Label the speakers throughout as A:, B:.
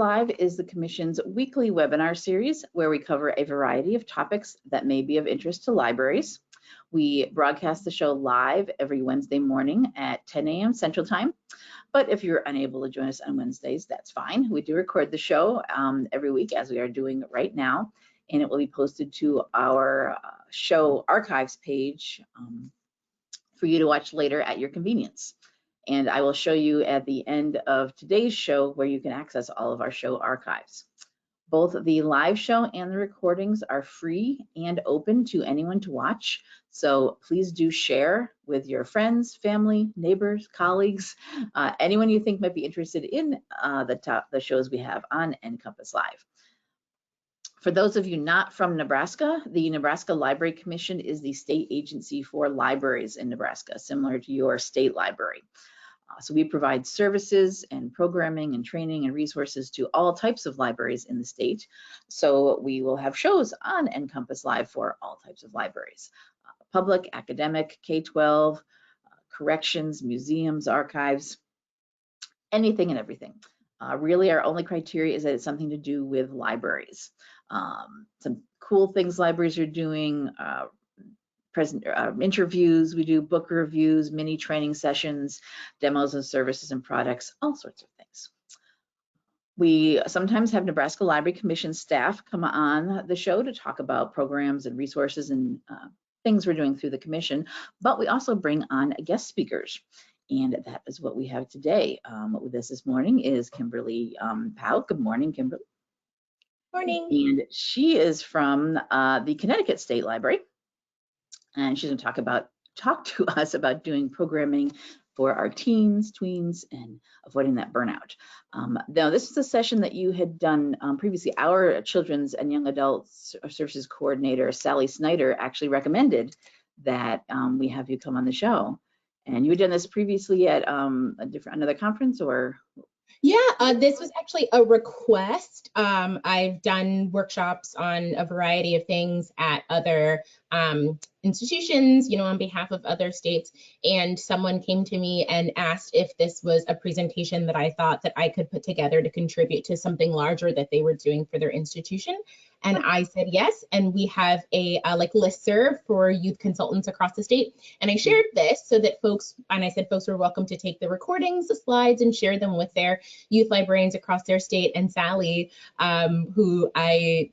A: Live is the Commission's weekly webinar series where we cover a variety of topics that may be of interest to libraries. We broadcast the show live every Wednesday morning at 10 a.m. Central Time. But if you're unable to join us on Wednesdays, that's fine. We do record the show every week, as we are doing right now, and it will be posted to our show archives page for you to watch later at your convenience. And I will show you at the end of today's show where you can access all of our show archives. Both the live show and the recordings are free and open to anyone to watch. So please do share with your friends, family, neighbors, colleagues, anyone you think might be interested in the shows we have on NCompass Live. For those of you not from Nebraska, the Nebraska Library Commission is the state agency for libraries in Nebraska, similar to your state library. So we provide services and programming and training and resources to all types of libraries in the state. So we will have shows on NCompass Live for all types of libraries: public, academic, K-12, corrections, museums, archives, anything and everything. Really, our only criteria is that it's something to do with libraries. Some cool things libraries are doing, interviews, we do book reviews, mini training sessions, demos of services and products, all sorts of things. We sometimes have Nebraska Library Commission staff come on the show to talk about programs and resources and things we're doing through the commission, but we also bring on guest speakers. And that is what we have today. With us this morning is Kymberlee Powe. Good morning, Kymberlee.
B: Morning.
A: And she is from the Connecticut State Library. And she's going to talk to us about doing programming for our teens, tweens, and avoiding that burnout. Now, this is a session that you had done previously. Our Children's and Young Adults Services Coordinator, Sally Snyder, actually recommended that we have you come on the show. And you had done this previously at another conference, or?
B: Yeah, this was actually a request. I've done workshops on a variety of things at other institutions, on behalf of other states, and someone came to me and asked if this was a presentation that I thought that I could put together to contribute to something larger that they were doing for their institution. And I said yes, and we have a listserv for youth consultants across the state. And I shared this so that folks were welcome to take the recordings, the slides, and share them with their youth librarians across their state. And Sally, who I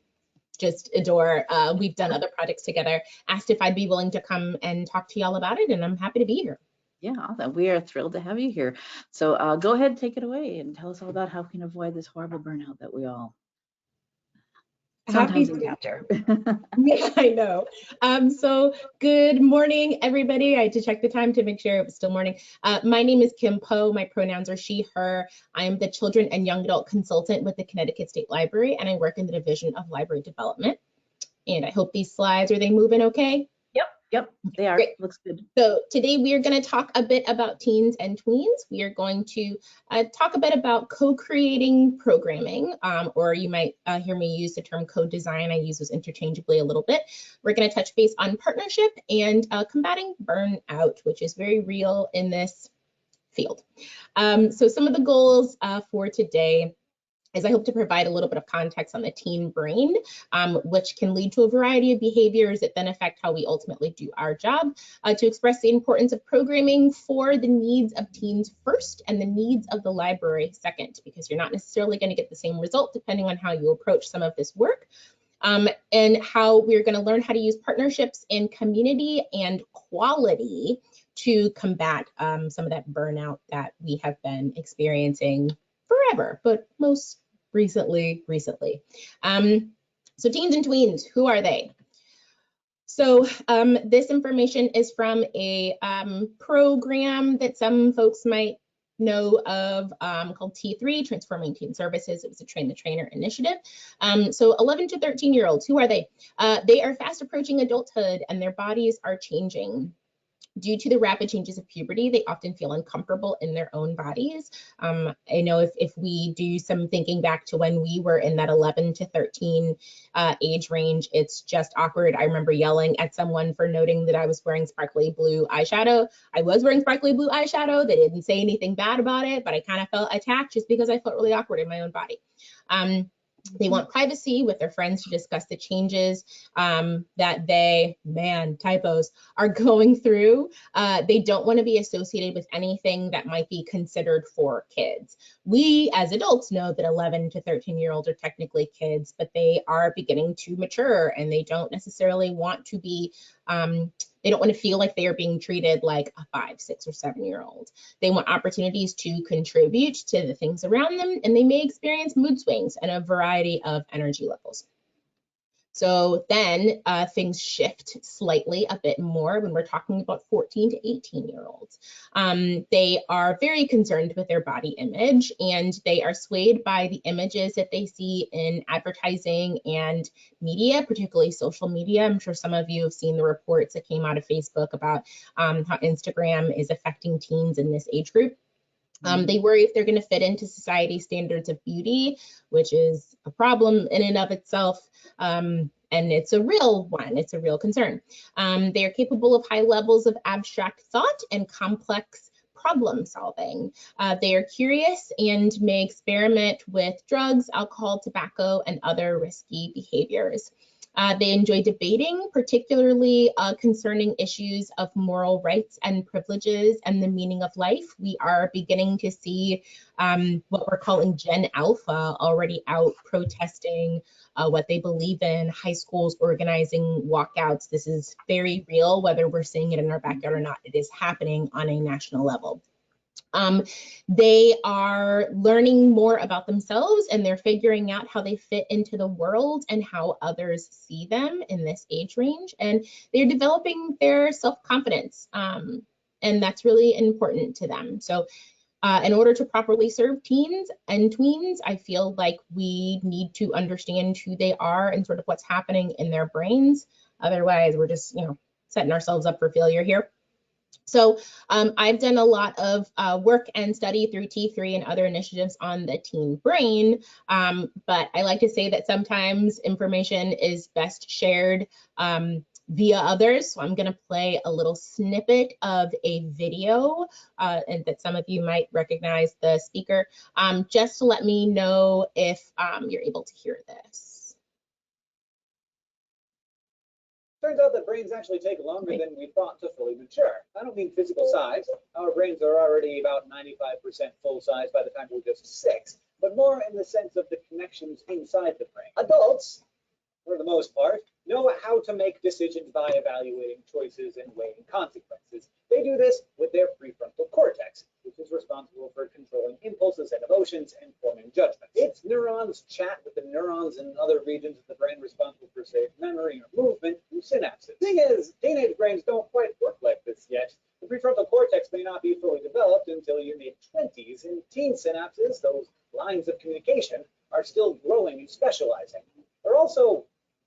B: just adore, we've done other projects together, asked if I'd be willing to come and talk to y'all about it, and I'm happy to be here.
A: Yeah, we are thrilled to have you here. So go ahead, take it away, and tell us all about how we can avoid this horrible burnout that we all sometimes encounter.
B: Yeah, I know. So good morning, everybody. I had to check the time to make sure it was still morning. My name is Kim Powe. My pronouns are she, her. I am the Children and Young Adult Consultant with the Connecticut State Library, and I work in the Division of Library Development. And I hope these slides, are they moving okay?
A: Yep, they are. Great. Looks good.
B: So today we are going to talk a bit about teens and tweens. We are going to talk a bit about co-creating programming, or you might hear me use the term co-design. I use those interchangeably a little bit. We're going to touch base on partnership and combating burnout, which is very real in this field. So some of the goals for today is I hope to provide a little bit of context on the teen brain, which can lead to a variety of behaviors that then affect how we ultimately do our job, to express the importance of programming for the needs of teens first and the needs of the library second, because you're not necessarily going to get the same result depending on how you approach some of this work, and how we're going to learn how to use partnerships in community and quality to combat some of that burnout that we have been experiencing forever, but most recently. So teens and tweens, who are they? So this information is from a program that some folks might know of called T3, Transforming Teen Services. It was a Train the Trainer initiative. So 11 to 13-year-olds, who are they? They are fast approaching adulthood and their bodies are changing. Due to the rapid changes of puberty, they often feel uncomfortable in their own bodies. I know if we do some thinking back to when we were in that 11 to 13 age range, it's just awkward. I remember yelling at someone for noting that I was wearing sparkly blue eyeshadow. I was wearing sparkly blue eyeshadow. They didn't say anything bad about it, but I kind of felt attacked just because I felt really awkward in my own body. They want privacy with their friends to discuss the changes that they, typos, are going through. They don't want to be associated with anything that might be considered for kids. We as adults know that 11 to 13-year-olds are technically kids, but they are beginning to mature and they don't necessarily want to be they don't want to feel like they are being treated like a 5, 6, or 7-year-old. They want opportunities to contribute to the things around them, and they may experience mood swings and a variety of energy levels. So then things shift slightly a bit more when we're talking about 14 to 18-year-olds. They are very concerned with their body image, and they are swayed by the images that they see in advertising and media, particularly social media. I'm sure some of you have seen the reports that came out of Facebook about how Instagram is affecting teens in this age group. They worry if they're going to fit into society's standards of beauty, which is a problem in and of itself. And it's a real one. It's a real concern. They are capable of high levels of abstract thought and complex problem solving. They are curious and may experiment with drugs, alcohol, tobacco, and other risky behaviors. They enjoy debating, particularly concerning issues of moral rights and privileges and the meaning of life. We are beginning to see what we're calling Gen Alpha already out protesting what they believe in, high schools organizing walkouts. This is very real, whether we're seeing it in our backyard or not. It is happening on a national level. They are learning more about themselves, and they're figuring out how they fit into the world and how others see them in this age range. And they're developing their self-confidence, and that's really important to them. So in order to properly serve teens and tweens, I feel like we need to understand who they are and sort of what's happening in their brains. Otherwise, we're just, setting ourselves up for failure here. So I've done a lot of work and study through T3 and other initiatives on the teen brain, but I like to say that sometimes information is best shared via others. So I'm going to play a little snippet of a video and that some of you might recognize the speaker, just to let me know if you're able to hear this.
C: Turns out that brains actually take longer than we thought to fully mature. I don't mean physical size. Our brains are already about 95% full size by the time we're just 6, but more in the sense of the connections inside the brain. Adults, for the most part, know how to make decisions by evaluating choices and weighing consequences. They do this with their prefrontal cortex, which is responsible for controlling impulses and emotions and forming judgments. Its neurons chat with the neurons in other regions of the brain responsible for, say, memory or movement through synapses. The thing is, teenage brains don't quite work like this yet. The prefrontal cortex may not be fully developed until your mid-20s. In teen synapses, those lines of communication are still growing and specializing. They're also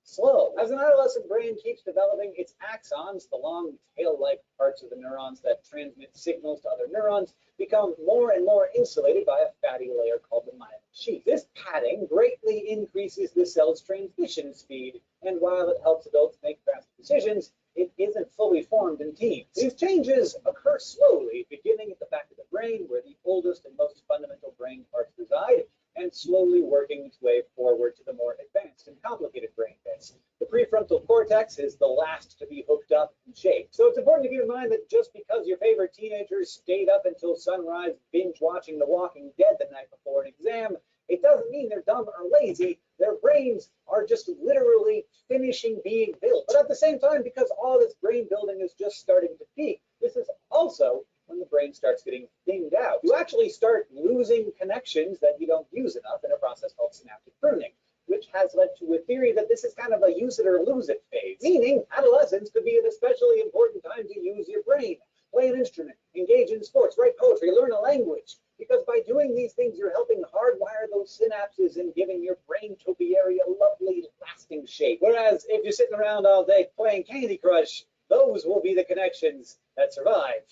C: slow. As an adolescent brain keeps developing, its axons, the long tail-like parts of the neurons that transmit signals to other neurons, become more and more insulated by a fatty layer called the myelin sheath. This padding greatly increases the cell's transmission speed, and while it helps adults make fast decisions, it isn't fully formed in teens. These changes occur slowly, beginning at the back of the brain, where the oldest and most fundamental brain parts reside, and slowly working its way forward to the more advanced and complicated brain bits. The prefrontal cortex is the last to be hooked up and shaped. So it's important to keep in mind that just because your favorite teenagers stayed up until sunrise binge watching The Walking Dead the night before an exam, it doesn't mean they're dumb or lazy. Their brains are just literally finishing being built. But at the same time, because all this brain building is just starting to peak, this is also when the brain starts getting thinned out. You actually start losing connections that you don't use enough in a process called synaptic pruning, which has led to a theory that this is kind of a use it or lose it phase, meaning adolescence could be an especially important time to use your brain, play an instrument, engage in sports, write poetry, learn a language, because by doing these things, you're helping hardwire those synapses and giving your brain topiary a lovely lasting shape. Whereas if you're sitting around all day playing Candy Crush, Those will be the connections that survive.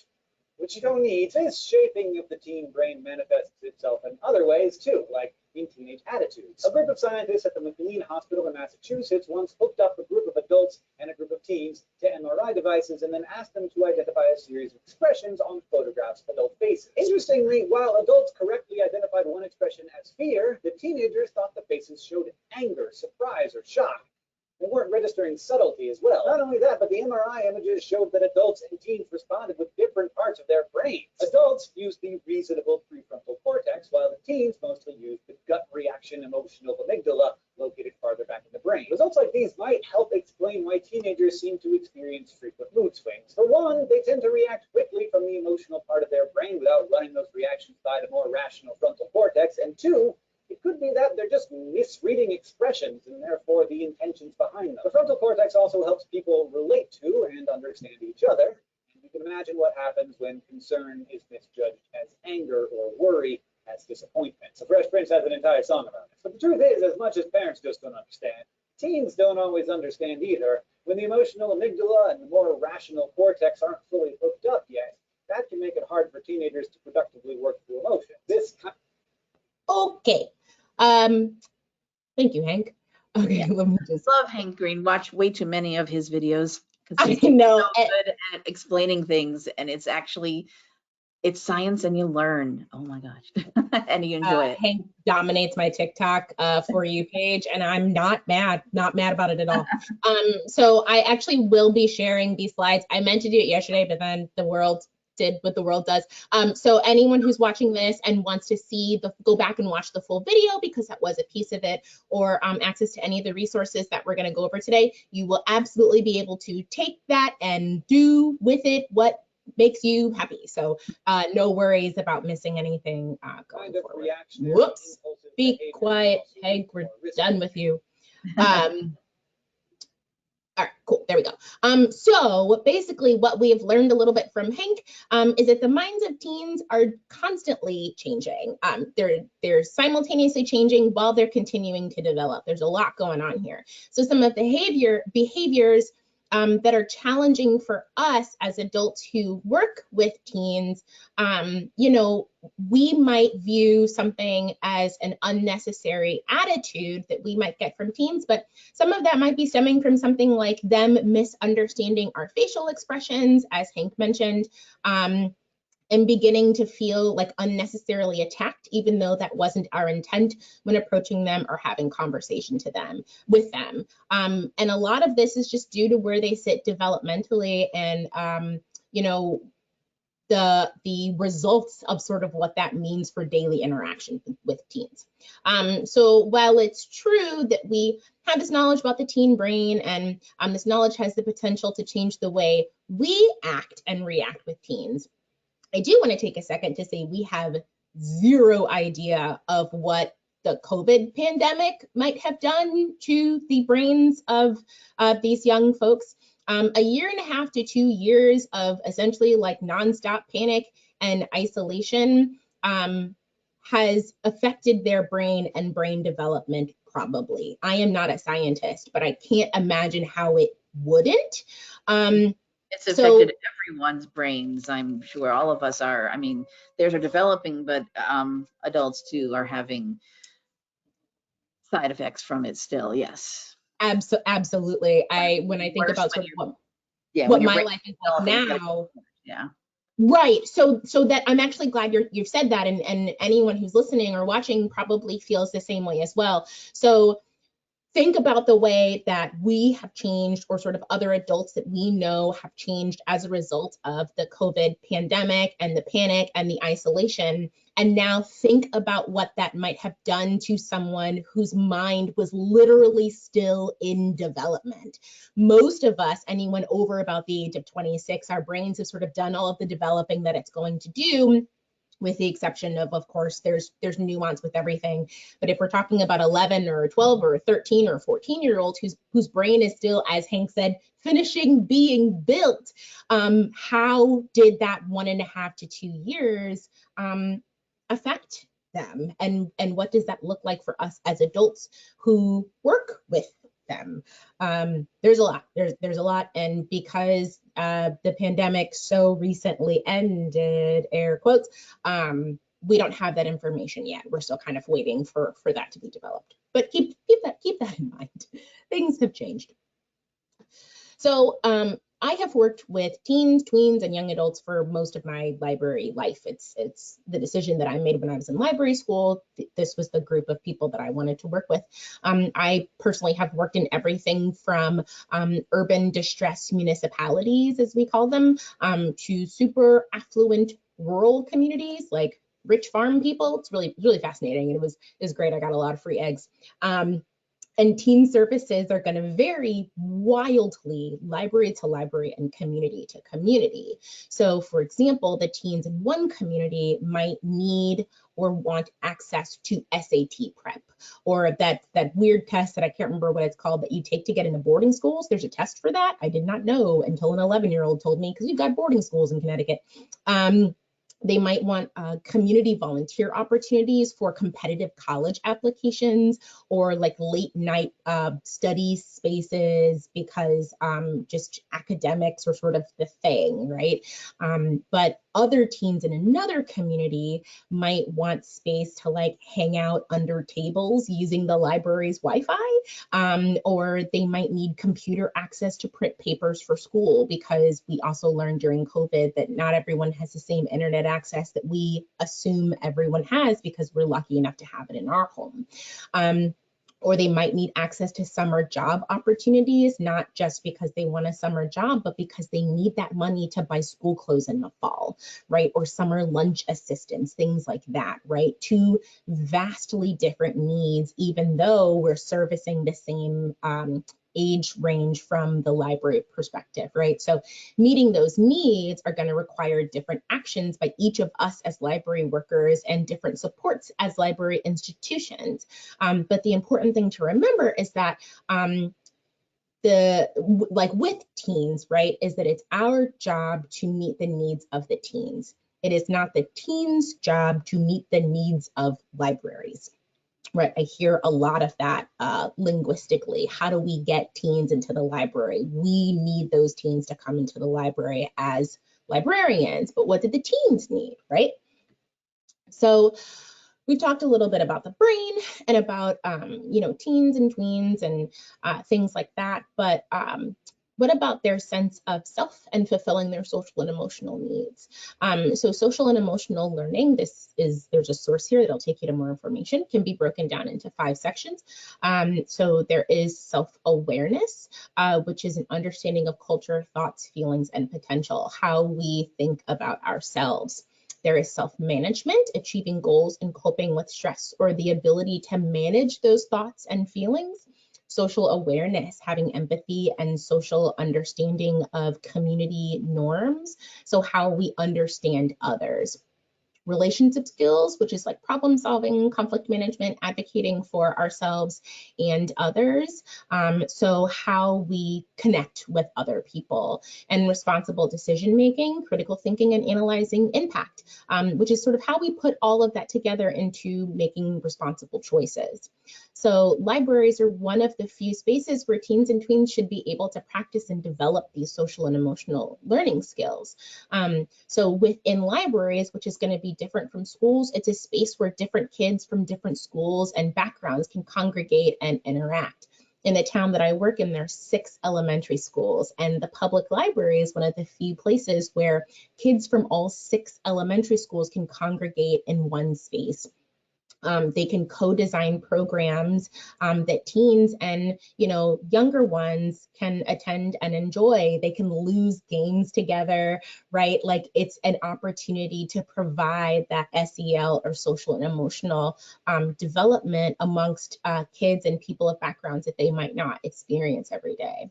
C: Which you don't need. This shaping of the teen brain manifests itself in other ways too, like in teenage attitudes. A group of scientists at the McLean Hospital in Massachusetts once hooked up a group of adults and a group of teens to MRI devices and then asked them to identify a series of expressions on photographs of adult faces. Interestingly, while adults correctly identified one expression as fear, the teenagers thought the faces showed anger, surprise, or shock. They weren't registering subtlety as well. Not only that, but the MRI images showed that adults and teens responded with different parts of their brains. Adults used the reasonable prefrontal cortex, while the teens mostly used the gut reaction emotional amygdala located farther back in the brain. Results like these might help explain why teenagers seem to experience frequent mood swings. For one, they tend to react quickly from the emotional part of their brain without running those reactions by the more rational frontal cortex. And two, it could be that they're just misreading expressions and therefore the intentions behind them. The frontal cortex also helps people relate to and understand each other. And you can imagine what happens when concern is misjudged as anger or worry as disappointment. So Fresh Prince has an entire song about it. But the truth is, as much as parents just don't understand, teens don't always understand either. When the emotional amygdala and the more rational cortex aren't fully hooked up yet, that can make it hard for teenagers to productively work through emotions.
B: Okay. Thank you, Hank. Okay,
A: Yeah.
B: let me just.
A: Love Hank Green. Watch way too many of his videos because
B: I
A: he's
B: know.
A: so good at explaining things, and it's science, and you learn. Oh my gosh, and you enjoy it.
B: Hank dominates my TikTok For You page, and I'm not mad about it at all. So I actually will be sharing these slides. I meant to do it yesterday, but then the world did what the world does. So anyone who's watching this and wants to see go back and watch the full video because that was a piece of it, or access to any of the resources that we're going to go over today, you will absolutely be able to take that and do with it what makes you happy. So no worries about missing anything going forward. Whoops, be quiet, Hank, we're done with you. All right, cool, there we go. So basically what we have learned a little bit from Hank is that the minds of teens are constantly changing. They're simultaneously changing while they're continuing to develop. There's a lot going on here. So some of the behaviors that are challenging for us as adults who work with teens, we might view something as an unnecessary attitude that we might get from teens, but some of that might be stemming from something like them misunderstanding our facial expressions, as Hank mentioned, and beginning to feel like unnecessarily attacked, even though that wasn't our intent when approaching them or having conversation with them. And a lot of this is just due to where they sit developmentally and, the results of sort of what that means for daily interaction with teens. So while it's true that we have this knowledge about the teen brain and this knowledge has the potential to change the way we act and react with teens, I do want to take a second to say we have zero idea of what the COVID pandemic might have done to the brains of these young folks. A year and a half to 2 years of essentially like nonstop panic and isolation has affected their brain and brain development probably. I am not a scientist, but I can't imagine how it wouldn't.
A: It's affected everyone's brains, I'm sure. All of us are. I mean, theirs are developing, but adults too are having side effects from it still, yes.
B: Absolutely. When I think about sort of what my life is like now.
A: Yeah.
B: Right. So that I'm actually glad you've said that, and anyone who's listening or watching probably feels the same way as well. So think about the way that we have changed, or sort of other adults that we know have changed as a result of the COVID pandemic and the panic and the isolation. And now think about what that might have done to someone whose mind was literally still in development. Most of us, anyone over about the age of 26, our brains have sort of done all of the developing that it's going to do, with the exception of course, there's nuance with everything. But if we're talking about 11 or 12 or 13 or 14-year-olds whose brain is still, as Hank said, finishing being built, how did that 1.5 to 2 years affect them? And what does that look like for us as adults who work with them. There's a lot. There's a lot, and because the pandemic so recently ended, air quotes, we don't have that information yet. We're still kind of waiting for that to be developed. But keep that in mind. Things have changed. So I have worked with teens, tweens, and young adults for most of my library life. It's the decision that I made when I was in library school. This was the group of people that I wanted to work with. I personally have worked in everything from urban distressed municipalities, as we call them, to super affluent rural communities like rich farm people. It's really fascinating, and it was great. I got a lot of free eggs. And teen services are going to vary wildly, library to library and community to community. So for example, the teens in one community might need or want access to SAT prep, or that weird test that I can't remember what it's called that you take to get into boarding schools. There's a test for that. I did not know until an 11-year-old told me, because we've got boarding schools in Connecticut. They might want community volunteer opportunities for competitive college applications, or like late night study spaces, because just academics are sort of the thing, right? But other teens in another community might want space to like hang out under tables using the library's Wi-Fi, or they might need computer access to print papers for school, because we also learned during COVID that not everyone has the same internet access that we assume everyone has, because we're lucky enough to have it in our home. Or they might need access to summer job opportunities, not just because they want a summer job, but because they need that money to buy school clothes in the fall, right? Or summer lunch assistance, things like that, right? Two vastly different needs, even though we're servicing the same age range from the library perspective, right? So meeting those needs are going to require different actions by each of us as library workers and different supports as library institutions. But the important thing to remember is that with teens, right, is that it's our job to meet the needs of the teens. It is not the teens' job to meet the needs of libraries. Right, I hear a lot of that linguistically. How do we get teens into the library? We need those teens to come into the library as librarians, but what did the teens need, right? So we've talked a little bit about the brain and about, teens and tweens and things like that, but what about their sense of self and fulfilling their social and emotional needs? So social and emotional learning, there's a source here that'll take you to more information, can be broken down into 5 sections. So there is self-awareness, which is an understanding of culture, thoughts, feelings, and potential, how we think about ourselves. There is self-management, achieving goals and coping with stress, or the ability to manage those thoughts and feelings. Social awareness, having empathy and social understanding of community norms, so how we understand others. Relationship skills, which is like problem solving, conflict management, advocating for ourselves and others. So how we connect with other people. And responsible decision making, critical thinking, and analyzing impact, which is sort of how we put all of that together into making responsible choices. So libraries are one of the few spaces where teens and tweens should be able to practice and develop these social and emotional learning skills. So within libraries, which is going to be different from schools, it's a space where different kids from different schools and backgrounds can congregate and interact. In the town that I work in, there's 6 elementary schools, and the public library is one of the few places where kids from all 6 elementary schools can congregate in one space. They can co-design programs that teens and younger ones can attend and enjoy. They can lose games together, right? Like it's an opportunity to provide that SEL or social and emotional development amongst kids and people of backgrounds that they might not experience every day.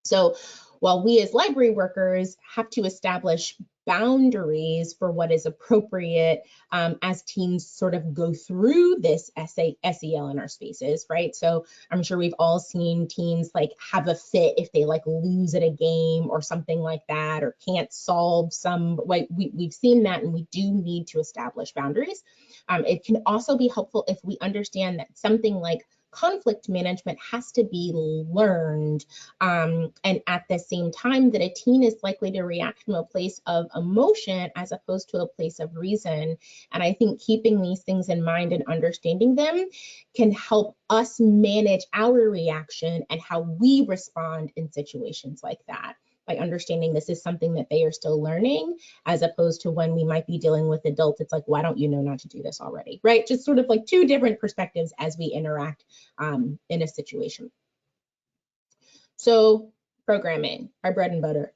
B: So while we as library workers have to establish boundaries for what is appropriate as teens sort of go through this SEL in our spaces, right? So I'm sure we've all seen teens like have a fit if they like lose at a game or something like that, or can't solve some, like we've seen that, and we do need to establish boundaries. It can also be helpful if we understand that something like conflict management has to be learned. And at the same time that a teen is likely to react from a place of emotion as opposed to a place of reason. And I think keeping these things in mind and understanding them can help us manage our reaction and how we respond in situations like that, by understanding this is something that they are still learning, as opposed to when we might be dealing with adults, it's like, why don't you know not to do this already, right? Just sort of like two different perspectives as we interact in a situation. So programming, our bread and butter.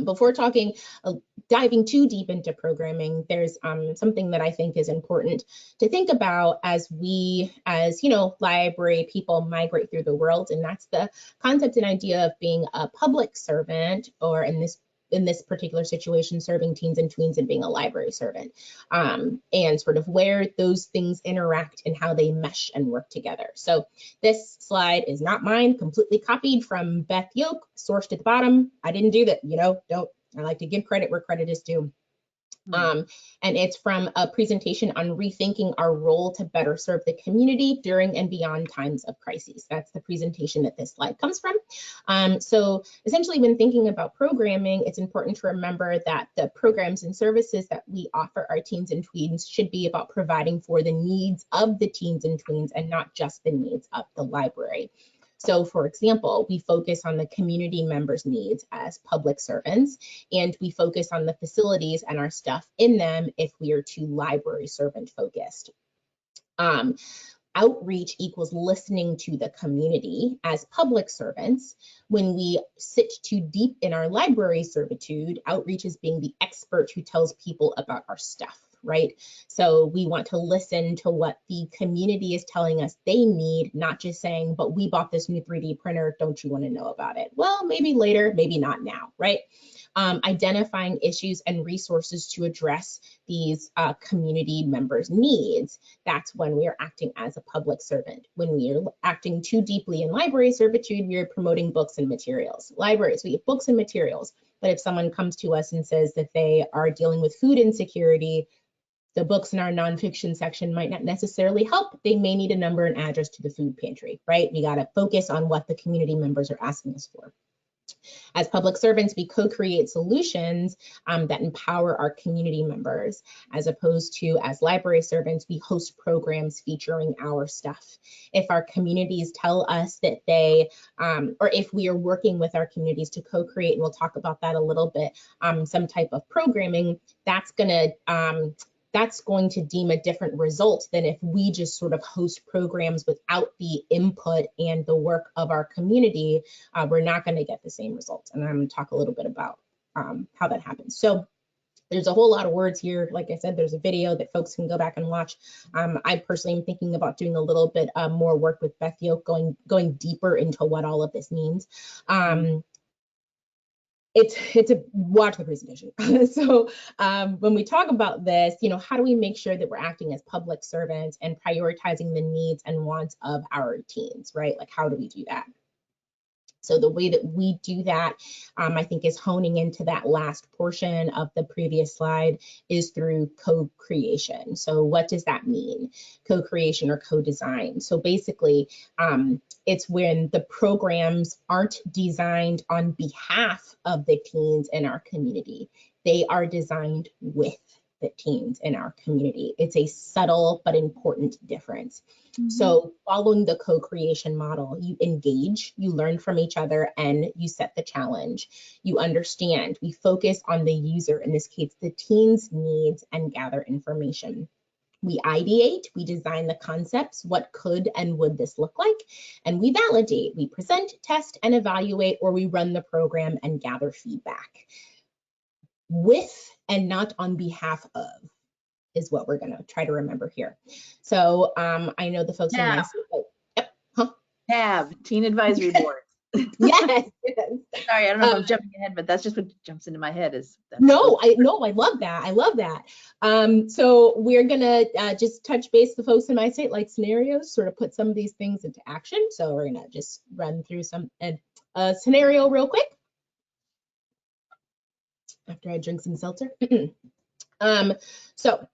B: Before diving too deep into programming, there's something that I think is important to think about as we, as library people migrate through the world, and that's the concept and idea of being a public servant, or in this particular situation, serving teens and tweens and being a library servant, and sort of where those things interact and how they mesh and work together. So this slide is not mine, completely copied from Beth Yoke, sourced at the bottom. I didn't do that, I like to give credit where credit is due. And it's from a presentation on rethinking our role to better serve the community during and beyond times of crises. That's the presentation that this slide comes from. So essentially, when thinking about programming, it's important to remember that the programs and services that we offer our teens and tweens should be about providing for the needs of the teens and tweens and not just the needs of the library. So for example, we focus on the community members' needs as public servants, and we focus on the facilities and our stuff in them if we are too library servant focused. Outreach equals listening to the community as public servants. When we sit too deep in our library servitude, outreach is being the expert who tells people about our stuff, right? So we want to listen to what the community is telling us they need, not just saying, but we bought this new 3D printer, don't you want to know about it? Well, maybe later, maybe not now, right? Identifying issues and resources to address these community members' needs. That's when we are acting as a public servant. When we are acting too deeply in library servitude, we are promoting books and materials. Libraries, we get books and materials. But if someone comes to us and says that they are dealing with food insecurity, the books in our nonfiction section might not necessarily help. They may need a number and address to the food pantry, right? We got to focus on what the community members are asking us for. As public servants, we co-create solutions that empower our community members, as opposed to as library servants, we host programs featuring our stuff. If our communities tell us that they, or if we are working with our communities to co-create, and we'll talk about that a little bit, some type of programming, that's going to deem a different result than if we just sort of host programs without the input and the work of our community. We're not going to get the same results. And I'm going to talk a little bit about how that happens. So there's a whole lot of words here. Like I said, there's a video that folks can go back and watch. I personally am thinking about doing a little bit more work with Beth Yoke, going deeper into what all of this means. It's a watch the presentation. So when we talk about this, how do we make sure that we're acting as public servants and prioritizing the needs and wants of our teens, right? Like, how do we do that? So the way that we do that, I think, is honing into that last portion of the previous slide is through co-creation. So what does that mean? Co-creation or co-design. So basically, it's when the programs aren't designed on behalf of the teens in our community. They are designed with the teens in our community. It's a subtle but important difference. Mm-hmm. So following the co-creation model, you engage, you learn from each other, and you set the challenge. You understand. We focus on the user, in this case, the teens' needs, and gather information. We ideate, we design the concepts, what could and would this look like, and we validate, we present, test, and evaluate, or we run the program and gather feedback. With and not on behalf of is what we're going to try to remember here. So I know the folks in my
A: TAB, Teen Advisory Board.
B: Yes.
A: Sorry, I don't know if I'm jumping ahead, but that's just what jumps into my head.
B: I love that. I love that. So we're gonna just touch base the folks in my state, like scenarios, sort of put some of these things into action. So we're gonna just run through some scenario real quick after I drink some seltzer. So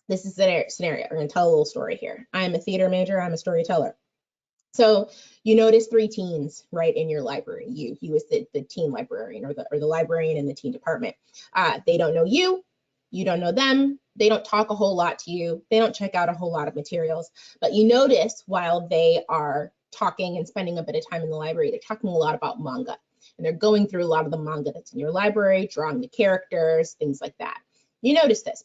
B: This is a scenario. We're going to tell a little story here. I'm a theater major. I'm a storyteller. So you notice 3 teens, right, in your library. You as the teen librarian or the librarian in the teen department. They don't know you. You don't know them. They don't talk a whole lot to you. They don't check out a whole lot of materials. But you notice while they are talking and spending a bit of time in the library, they're talking a lot about manga. And they're going through a lot of the manga that's in your library, drawing the characters, things like that. You notice this.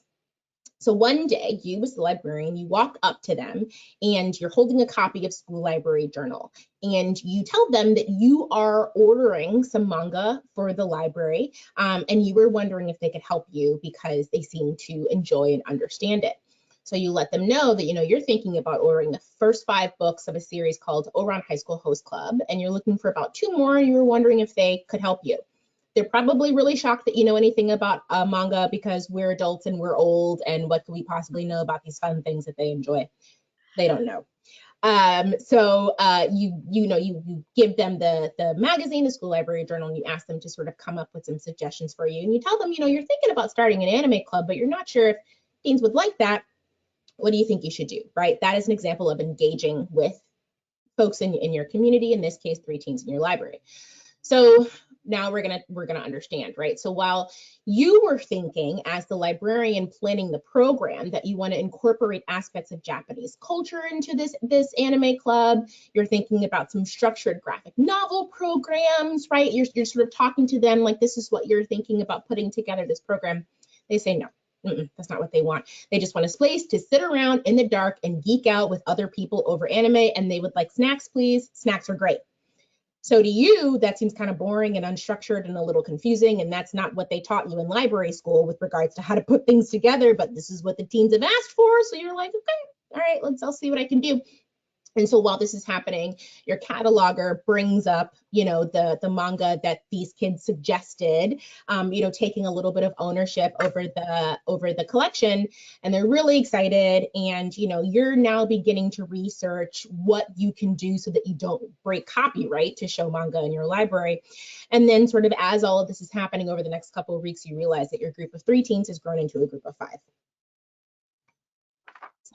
B: So one day, you as the librarian, you walk up to them and you're holding a copy of School Library Journal, and you tell them that you are ordering some manga for the library, and you were wondering if they could help you because they seem to enjoy and understand it. So you let them know that, you're thinking about ordering the first 5 books of a series called Ouran High School Host Club, and you're looking for about 2 more, and you were wondering if they could help you. They're probably really shocked that you know anything about manga because we're adults and we're old, and what could we possibly know about these fun things that they enjoy? They don't know. So you give them the magazine, the School Library Journal, and you ask them to sort of come up with some suggestions for you. And you tell them, you're thinking about starting an anime club, but you're not sure if teens would like that. What do you think you should do, right? That is an example of engaging with folks in your community, in this case, 3 teens in your library. So now we're gonna understand, right? So while you were thinking as the librarian planning the program that you want to incorporate aspects of Japanese culture into this anime club, you're thinking about some structured graphic novel programs, right? You're sort of talking to them like this is what you're thinking about putting together this program. They say no. That's not what they want. They just want a place to sit around in the dark and geek out with other people over anime, and they would like snacks, please. Snacks are great. So to you, that seems kind of boring and unstructured and a little confusing, and that's not what they taught you in library school with regards to how to put things together, but this is what the teens have asked for, so you're like, okay, all right, I'll see what I can do. And so while this is happening, your cataloger brings up, the manga that these kids suggested, taking a little bit of ownership over the collection, and they're really excited. And, you're now beginning to research what you can do so that you don't break copyright to show manga in your library. And then sort of as all of this is happening over the next couple of weeks, you realize that your group of 3 teens has grown into a group of 5.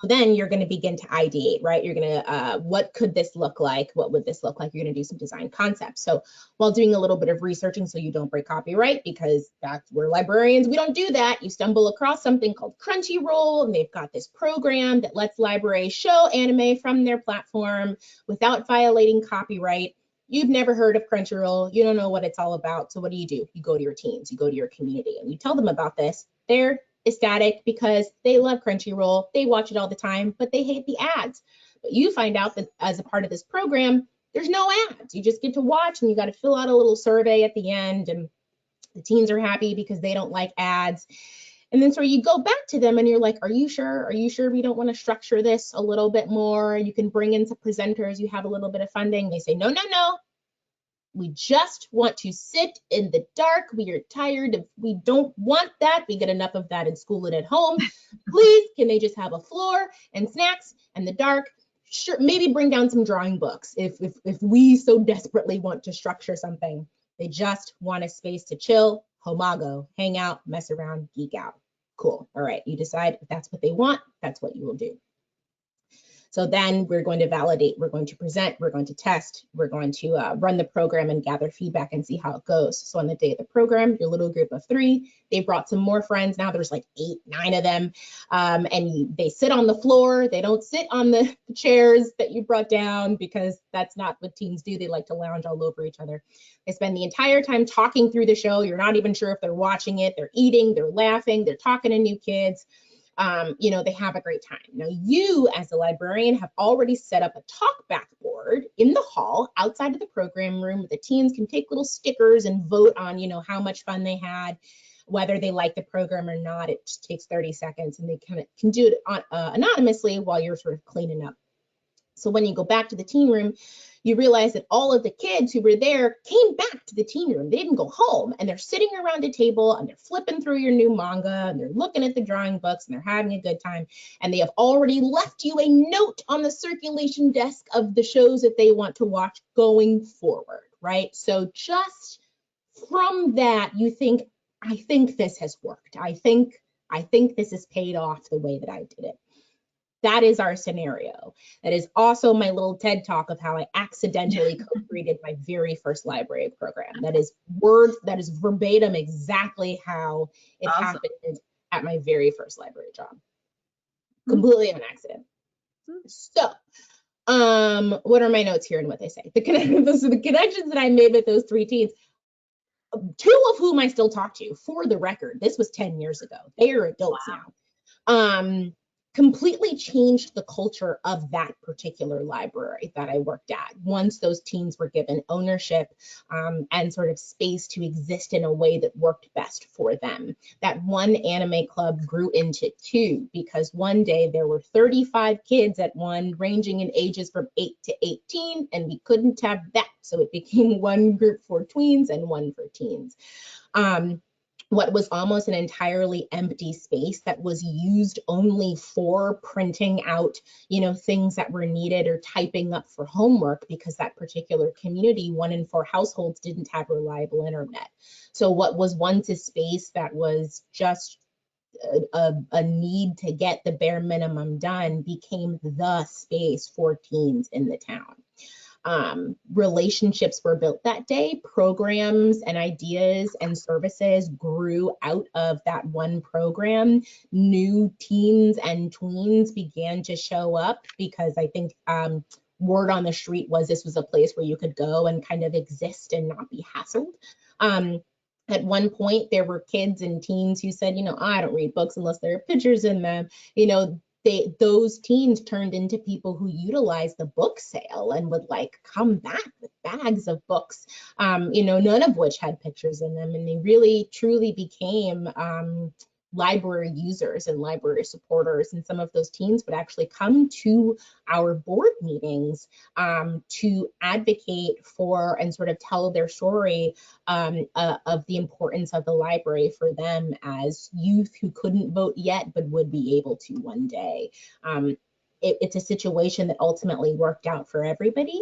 B: So then you're going to begin to ideate, right? You're going to, what could this look like? What would this look like? You're going to do some design concepts. So while doing a little bit of researching so you don't break copyright, because we're librarians, we don't do that. You stumble across something called Crunchyroll, and they've got this program that lets libraries show anime from their platform without violating copyright. You've never heard of Crunchyroll. You don't know what it's all about. So what do? You go to your teens, you go to your community, and you tell them about this. They're ecstatic because they love Crunchyroll. They watch it all the time, but they hate the ads. But you find out that as a part of this program, there's no ads. You just get to watch, and you got to fill out a little survey at the end, and the teens are happy because they don't like ads. And then so you go back to them and you're like, are you sure? Are you sure we don't want to structure this a little bit more? You can bring in some presenters. You have a little bit of funding. They say, no. We just want to sit in the dark. We are tired we don't want that. We get enough of that in school and at home. Please, can they just have a floor and snacks and the dark? Sure, maybe bring down some drawing books if we so desperately want to structure something. They just want a space to chill, homago, hang out, mess around, geek out. Cool. All right, you decide if that's what they want, that's what you will do. So then we're going to validate, we're going to present, we're going to test, we're going to run the program and gather feedback and see how it goes. So on the day of the program, your little group of 3, they brought some more friends. Now there's like 8, 9 of them. They sit on the floor. They don't sit on the chairs that you brought down because that's not what teens do. They like to lounge all over each other. They spend the entire time talking through the show. You're not even sure if they're watching it. They're eating, they're laughing, they're talking to new kids. They have a great time. Now, you as a librarian have already set up a talk back board in the hall outside of the program room where the teens can take little stickers and vote on, how much fun they had, whether they like the program or not. It just takes 30 seconds, and they can do it anonymously while you're sort of cleaning up. So when you go back to the teen room, you realize that all of the kids who were there came back to the teen room. They didn't go home, and they're sitting around a table and they're flipping through your new manga and they're looking at the drawing books and they're having a good time. And they have already left you a note on the circulation desk of the shows that they want to watch going forward, right? So just from that, you think, I think this has worked. I think I think this has paid off the way that I did it. That is our scenario. That is also my little TED talk of how I accidentally co-created my very first library program. That is verbatim exactly how it happened at my very first library job. Completely an accident. So, what are my notes here and what they say? The connections that I made with those 3 teens, 2 of whom I still talk to. For the record, this was 10 years ago. They are adults now. Completely changed the culture of that particular library that I worked at. Once those teens were given ownership and sort of space to exist in a way that worked best for them. That one anime club grew into 2 because one day there were 35 kids at one, ranging in ages from 8 to 18, and we couldn't have that. So it became one group for tweens and one for teens. What was almost an entirely empty space that was used only for printing out, things that were needed or typing up for homework, because that particular community, 1 in 4 households, didn't have reliable internet. So what was once a space that was just a need to get the bare minimum done became the space for teens in the town. Relationships were built that day. Programs and ideas and services grew out of that one program. New teens and tweens began to show up because I think word on the street was this was a place where you could go and kind of exist and not be hassled. At one point, there were kids and teens who said, I don't read books unless there are pictures in them. Those teens turned into people who utilized the book sale and would come back with bags of books, none of which had pictures in them. And they really, truly became library users and library supporters. And some of those teens would actually come to our board meetings to advocate for and sort of tell their story of the importance of the library for them as youth who couldn't vote yet, but would be able to one day. It's a situation that ultimately worked out for everybody.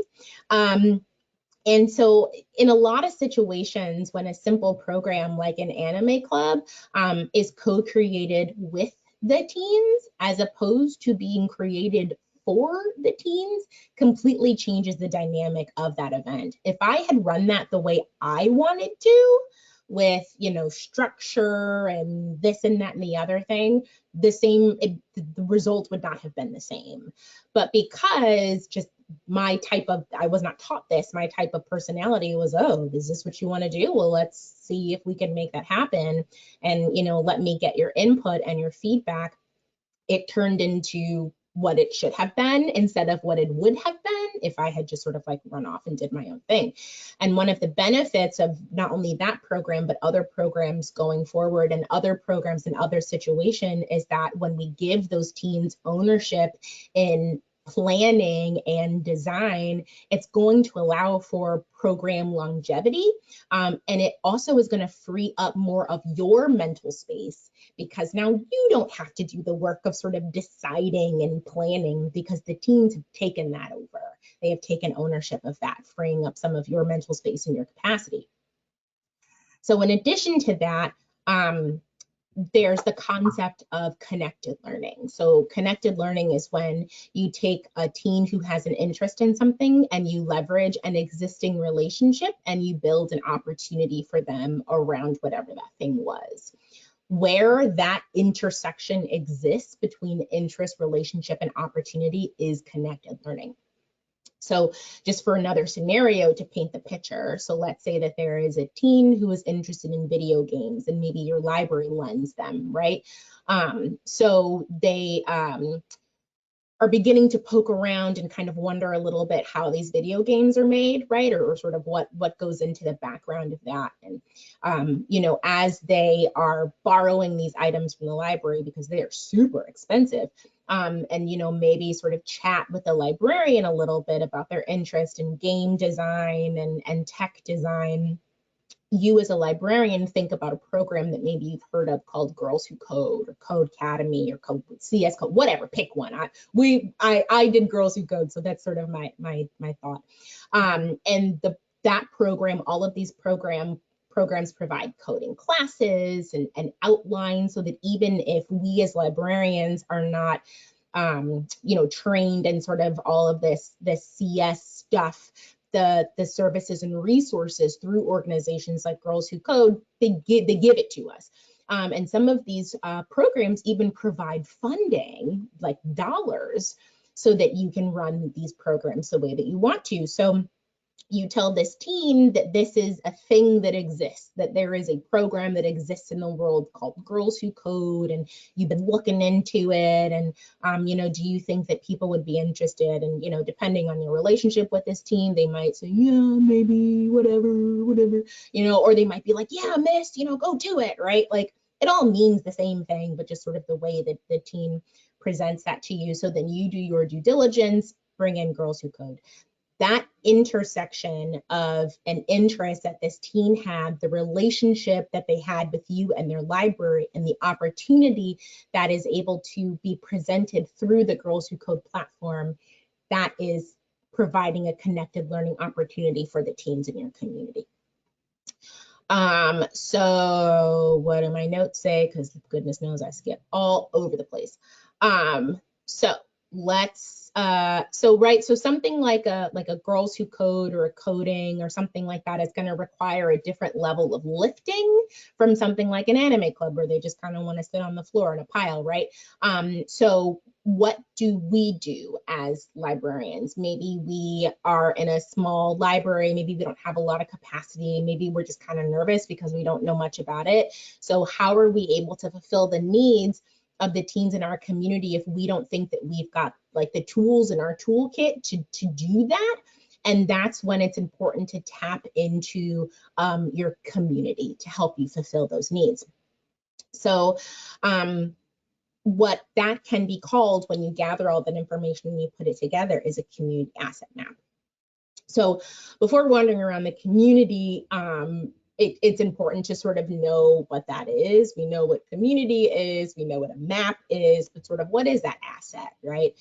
B: And so in a lot of situations, when a simple program like an anime club is co-created with the teens, as opposed to being created for the teens, completely changes the dynamic of that event. If I had run that the way I wanted to, with structure and this and that and the other thing, the result would not have been the same. But because just I was not taught this, my type of personality was, oh, is this what you want to do? Well, let's see if we can make that happen. And, let me get your input and your feedback. It turned into what it should have been instead of what it would have been if I had just sort of run off and did my own thing. And one of the benefits of not only that program, but other programs going forward and other programs in other situations is that when we give those teens ownership in planning and design, it's going to allow for program longevity. And it also is going to free up more of your mental space, because now you don't have to do the work of sort of deciding and planning, because the teens have taken that over. They have taken ownership of that, freeing up some of your mental space and your capacity. So in addition to that, there's the concept of connected learning. So connected learning is when you take a teen who has an interest in something and you leverage an existing relationship and you build an opportunity for them around whatever that thing was. Where that intersection exists between interest, relationship, and opportunity is connected learning. So just for another scenario to paint the picture, so let's say that there is a teen who is interested in video games and maybe your library lends them, right? So they are beginning to poke around and kind of wonder a little bit how these video games are made, right? Or sort of what goes into the background of that. And, as they are borrowing these items from the library because they are super expensive, and, maybe sort of chat with the librarian a little bit about their interest in game design and tech design. You as a librarian think about a program that maybe you've heard of called Girls Who Code or Code Academy or Code CS Code, whatever, pick one. I did Girls Who Code, so that's sort of my thought. And that program, all of these programs provide coding classes and outlines so that even if we as librarians are not trained in sort of all of this CS stuff, the services and resources through organizations like Girls Who Code, they give it to us. And some of these programs even provide funding, like dollars, so that you can run these programs the way that you want to. So you tell this teen that this is a thing that exists, that there is a program that exists in the world called Girls Who Code, and you've been looking into it, and do you think that people would be interested? And depending on your relationship with this teen, they might say, yeah, maybe, whatever, or they might be like, yeah, miss, go do it, right? Like, it all means the same thing, but just sort of the way that the teen presents that to you. So then you do your due diligence, bring in Girls Who Code. That intersection of an interest that this teen had, the relationship that they had with you and their library, and the opportunity that is able to be presented through the Girls Who Code platform, that is providing a connected learning opportunity for the teens in your community. So what do my notes say? Because goodness knows I skip all over the place. So let's so something like a Girls Who Code or a coding or something like that is going to require a different level of lifting from something like an anime club where they just kind of want to sit on the floor in a pile, right? So what do we do as librarians? Maybe we are in a small library, maybe we don't have a lot of capacity, maybe we're just kind of nervous because we don't know much about it. So how are we able to fulfill the needs of the teens in our community if we don't think that we've got like the tools in our toolkit to do that? And that's when it's important to tap into your community to help you fulfill those needs. So what that can be called when you gather all that information and you put it together is a community asset map. So before wandering around the community, it's important to sort of know what that is. We know what community is, we know what a map is, but sort of what is that asset, right?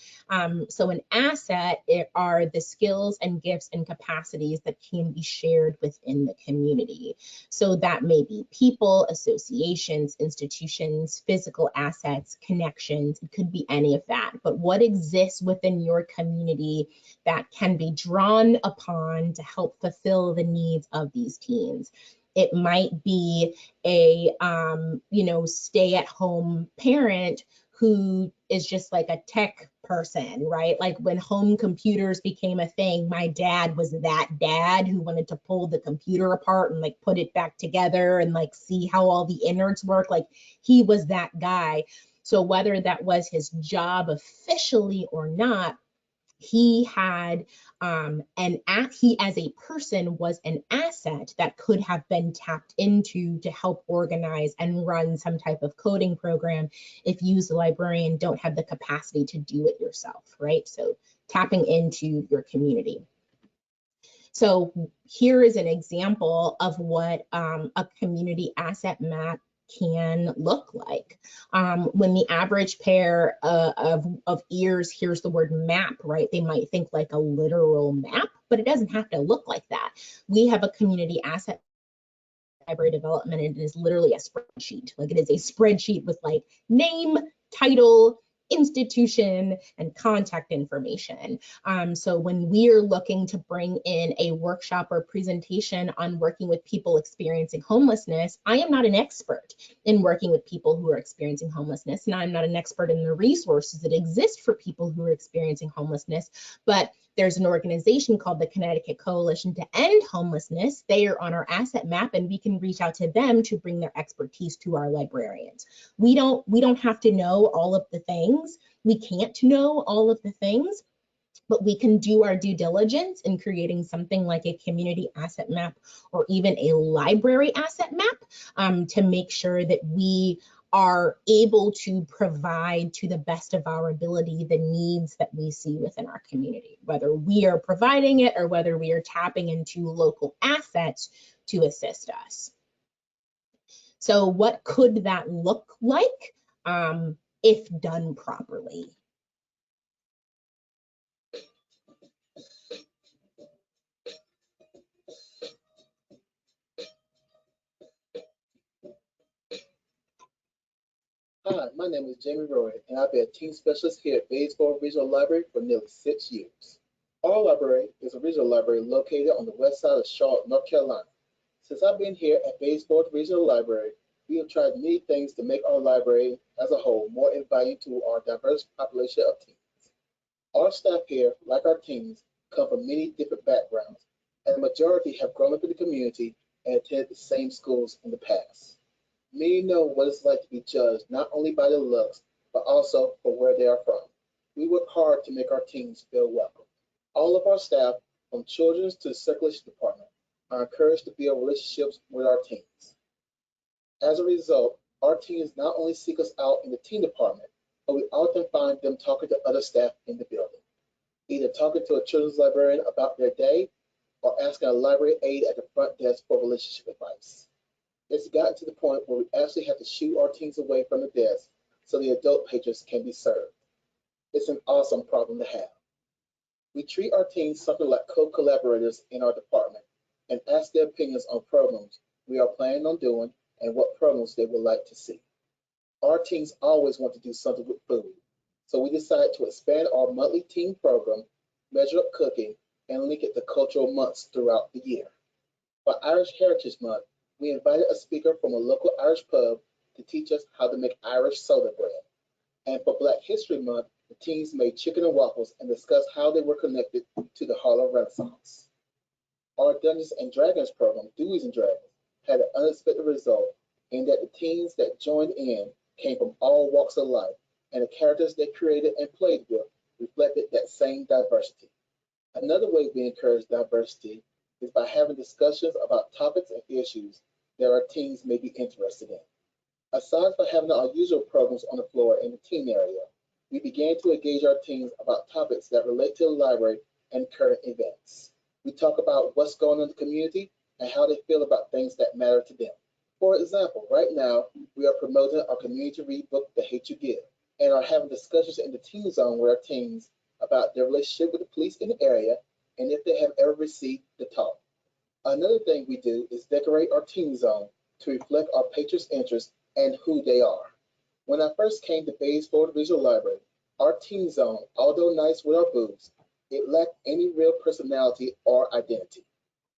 B: So an asset are the skills and gifts and capacities that can be shared within the community. So that may be people, associations, institutions, physical assets, connections, it could be any of that. But what exists within your community that can be drawn upon to help fulfill the needs of these teens? It might be a, stay-at-home parent who is just like a tech person, right? Like when home computers became a thing, my dad was that dad who wanted to pull the computer apart and like put it back together and like see how all the innards work. Like he was that guy. So whether that was his job officially or not, he had he as a person was an asset that could have been tapped into to help organize and run some type of coding program if you as a librarian don't have the capacity to do it yourself, right? So tapping into your community. So here is an example of what a community asset map can look like. When the average pair of ears hears the word map, right, they might think like a literal map, but it doesn't have to look like that. We have a community asset library development, and it is literally a spreadsheet. Like it is a spreadsheet with like name, title, institution, and contact information. So when we're looking to bring in a workshop or presentation on working with people experiencing homelessness, I am not an expert in working with people who are experiencing homelessness, and I'm not an expert in the resources that exist for people who are experiencing homelessness, but there's an organization called the Connecticut Coalition to End Homelessness. They are on our asset map, and we can reach out to them to bring their expertise to our librarians. We don't have to know all of the things. We can't know all of the things, but we can do our due diligence in creating something like a community asset map or even a library asset map to make sure that we are able to provide to the best of our ability the needs that we see within our community, whether we are providing it or whether we are tapping into local assets to assist us. So what could that look like if done properly?
D: My name is Jamie Roy, and I've been a teen specialist here at Batesboro Regional Library for nearly 6 years. Our library is a regional library located on the west side of Charlotte, North Carolina. Since I've been here at Batesboro Regional Library, we have tried many things to make our library as a whole more inviting to our diverse population of teens. Our staff here, like our teens, come from many different backgrounds, and the majority have grown up in the community and attended the same schools in the past. Many know what it's like to be judged not only by their looks, but also for where they are from. We work hard to make our teens feel welcome. All of our staff, from children's to the circulation department, are encouraged to build relationships with our teens. As a result, our teens not only seek us out in the teen department, but we often find them talking to other staff in the building, either talking to a children's librarian about their day or asking a library aide at the front desk for relationship advice. It's gotten to the point where we actually have to shoo our teens away from the desk so the adult patrons can be served. It's an awesome problem to have. We treat our teens something like co-collaborators in our department and ask their opinions on programs we are planning on doing and what programs they would like to see. Our teens always want to do something with food, so we decided to expand our monthly teen program, measure up cooking, and link it to cultural months throughout the year. For Irish Heritage Month, we invited a speaker from a local Irish pub to teach us how to make Irish soda bread. And for Black History Month, the teens made chicken and waffles and discussed how they were connected to the Harlem Renaissance. Our Dungeons and Dragons program, Dewey's and Dragons, had an unexpected result in that the teens that joined in came from all walks of life, and the characters they created and played with reflected that same diversity. Another way we encourage diversity is by having discussions about topics and issues that our teens may be interested in. Aside from having our usual programs on the floor in the teen area, we began to engage our teens about topics that relate to the library and current events. We talk about what's going on in the community and how they feel about things that matter to them. For example, right now, we are promoting our community read book, The Hate You Give, and are having discussions in the teen zone with our teens about their relationship with the police in the area and if they have ever received the talk. Another thing we do is decorate our teen zone to reflect our patrons' interests and who they are. When I first came to Batesboro Regional Library, our teen zone, although nice with our booths, it lacked any real personality or identity.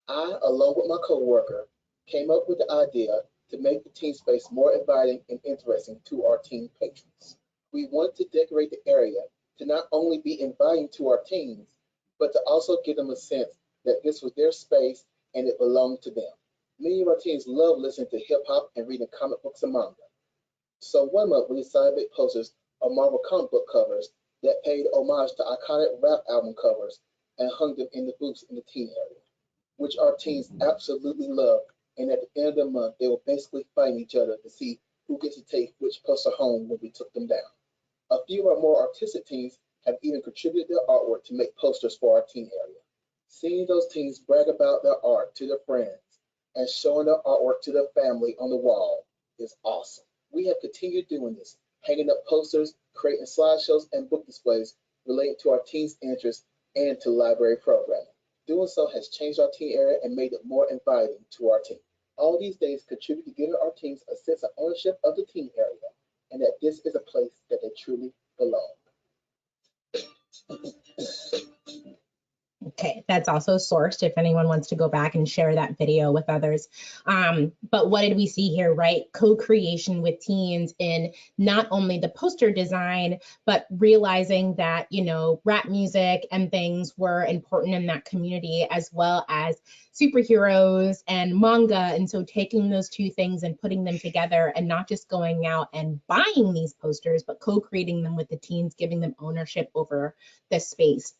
D: I, along with my coworker, came up with the idea to make the teen space more inviting and interesting to our teen patrons. We wanted to decorate the area to not only be inviting to our teens, but to also give them a sense that this was their space and it belonged to them. Many of our teens love listening to hip hop and reading comic books and manga. So one month we decided to make posters of Marvel comic book covers that paid homage to iconic rap album covers and hung them in the booths in the teen area, which our teens absolutely loved. And at the end of the month, they were basically fighting each other to see who gets to take which poster home when we took them down. A few of our more artistic teens have even contributed their artwork to make posters for our teen area. Seeing those teens brag about their art to their friends and showing their artwork to their family on the wall is awesome. We have continued doing this, hanging up posters, creating slideshows and book displays related to our teens' interests and to library programming. Doing so has changed our teen area and made it more inviting to our team. All these things contribute to giving our teens a sense of ownership of the teen area and that this is a place that they truly belong.
B: Okay, that's also sourced if anyone wants to go back and share that video with others. But what did we see here, right? Co-creation with teens in not only the poster design, but realizing that, you know, rap music and things were important in that community, as well as superheroes and manga. And so taking those two things and putting them together and not just going out and buying these posters, but co-creating them with the teens, giving them ownership over the space.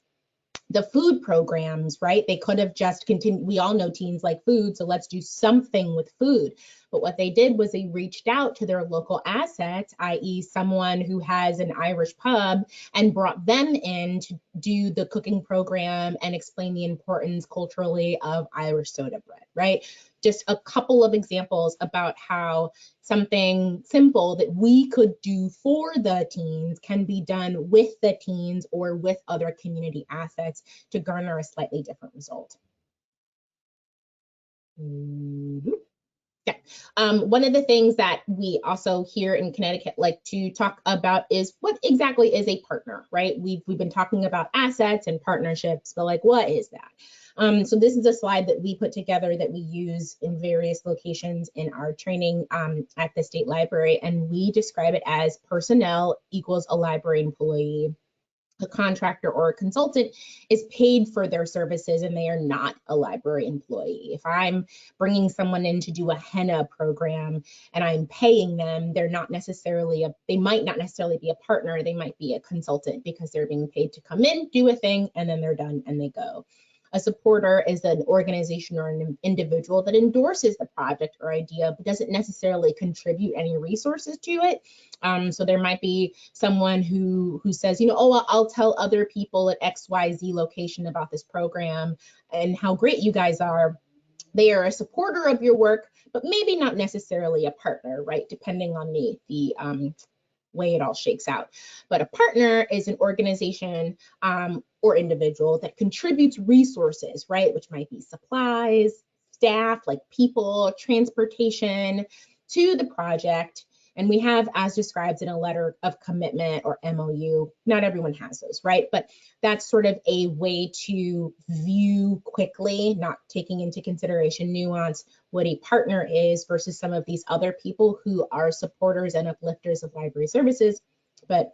B: The food programs, right? They could have just continued. We all know teens like food, so let's do something with food. But what they did was they reached out to their local assets, i.e. someone who has an Irish pub, and brought them in to do the cooking program and explain the importance culturally of Irish soda bread, right? Just a couple of examples about how something simple that we could do for the teens can be done with the teens or with other community assets to garner a slightly different result. Yeah. One of the things that we also here in Connecticut like to talk about is what exactly is a partner, right? We've been talking about assets and partnerships, but like, what is that? So this is a slide that we put together that we use in various locations in our training at the state library, and we describe it as personnel equals a library employee. A contractor or a consultant is paid for their services and they are not a library employee. If I'm bringing someone in to do a henna program and I'm paying them, they might not necessarily be a partner, they might be a consultant because they're being paid to come in, do a thing, and then they're done and they go. A supporter is an organization or an individual that endorses the project or idea, but doesn't necessarily contribute any resources to it. So there might be someone who says, oh, I'll tell other people at XYZ location about this program and how great you guys are. They are a supporter of your work, but maybe not necessarily a partner, right? Depending on the way it all shakes out. But a partner is an organization or individual that contributes resources, right? Which might be supplies, staff, like people, transportation to the project. And we have, as described in a letter of commitment or MOU, not everyone has those, right? But that's sort of a way to view quickly, not taking into consideration nuance, what a partner is versus some of these other people who are supporters and uplifters of library services. But,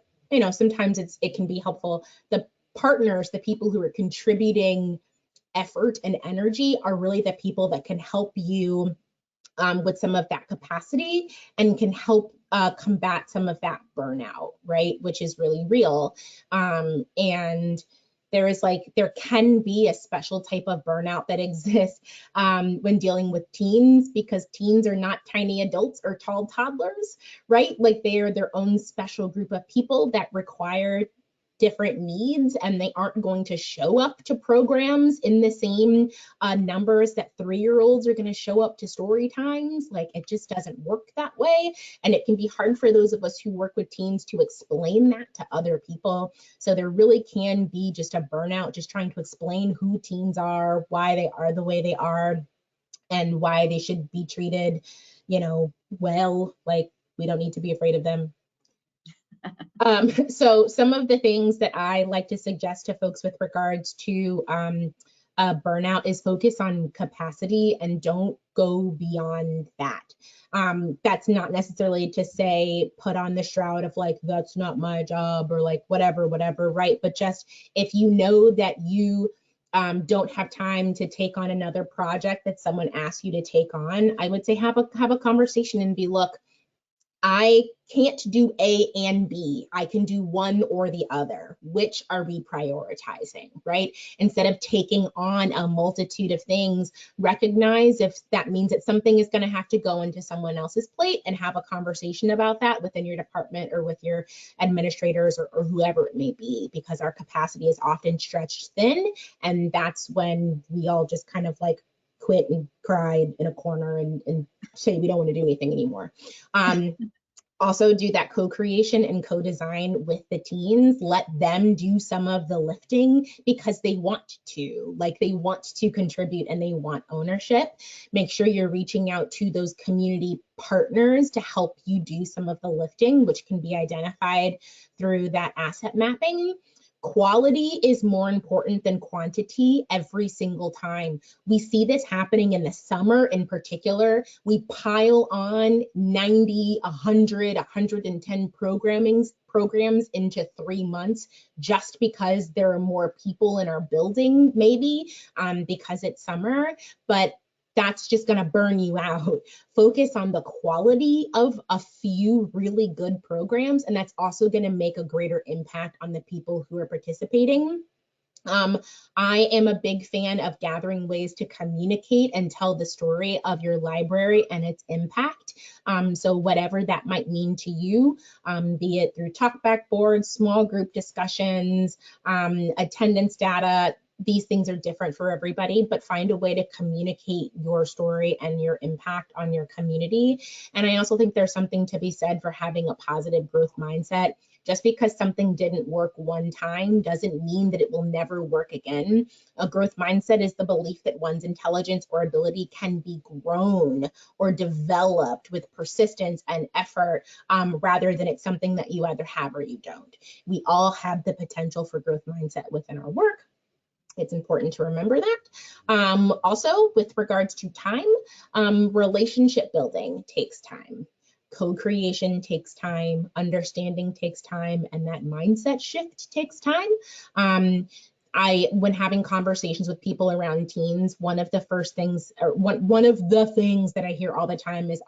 B: sometimes it can be helpful. The partners, the people who are contributing effort and energy are really the people that can help you with some of that capacity and can help combat some of that burnout, right? Which is really real. And there can be a special type of burnout that exists when dealing with teens, because teens are not tiny adults or tall toddlers, right? Like they are their own special group of people that require different needs, and they aren't going to show up to programs in the same numbers that 3-year-olds are going to show up to story times. Like it just doesn't work that way. And it can be hard for those of us who work with teens to explain that to other people. So there really can be just a burnout, just trying to explain who teens are, why they are the way they are, and why they should be treated, well, like we don't need to be afraid of them. So some of the things that I like to suggest to folks with regards to burnout is focus on capacity and don't go beyond that. That's not necessarily to say put on the shroud of like, that's not my job or like whatever, right? But just if you know that you don't have time to take on another project that someone asks you to take on, I would say have a conversation and be, look, I can't do A and B. I can do one or the other. Which are we prioritizing, right? Instead of taking on a multitude of things, recognize if that means that something is going to have to go into someone else's plate and have a conversation about that within your department or with your administrators or whoever it may be, because our capacity is often stretched thin. And that's when we all just kind of like quit and cry in a corner and say we don't want to do anything anymore. Also do that co-creation and co-design with the teens. Let them do some of the lifting because they want to, like they want to contribute and they want ownership. Make sure you're reaching out to those community partners to help you do some of the lifting, which can be identified through that asset mapping. Quality is more important than quantity every single time. We see this happening in the summer in particular. We pile on 90, 100, 110 programs into 3 months just because there are more people in our building, maybe because it's summer, but that's just going to burn you out. Focus on the quality of a few really good programs, and that's also going to make a greater impact on the people who are participating. I am a big fan of gathering ways to communicate and tell the story of your library and its impact. So whatever that might mean to you, be it through talkback boards, small group discussions, attendance data. These things are different for everybody, but find a way to communicate your story and your impact on your community. And I also think there's something to be said for having a positive growth mindset. Just because something didn't work one time doesn't mean that it will never work again. A growth mindset is the belief that one's intelligence or ability can be grown or developed with persistence and effort, rather than it's something that you either have or you don't. We all have the potential for growth mindset within our work. It's important to remember that. Also, with regards to time, relationship building takes time. Co-creation takes time, understanding takes time, and that mindset shift takes time. When having conversations with people around teens, one of the first things, or one of the things that I hear all the time is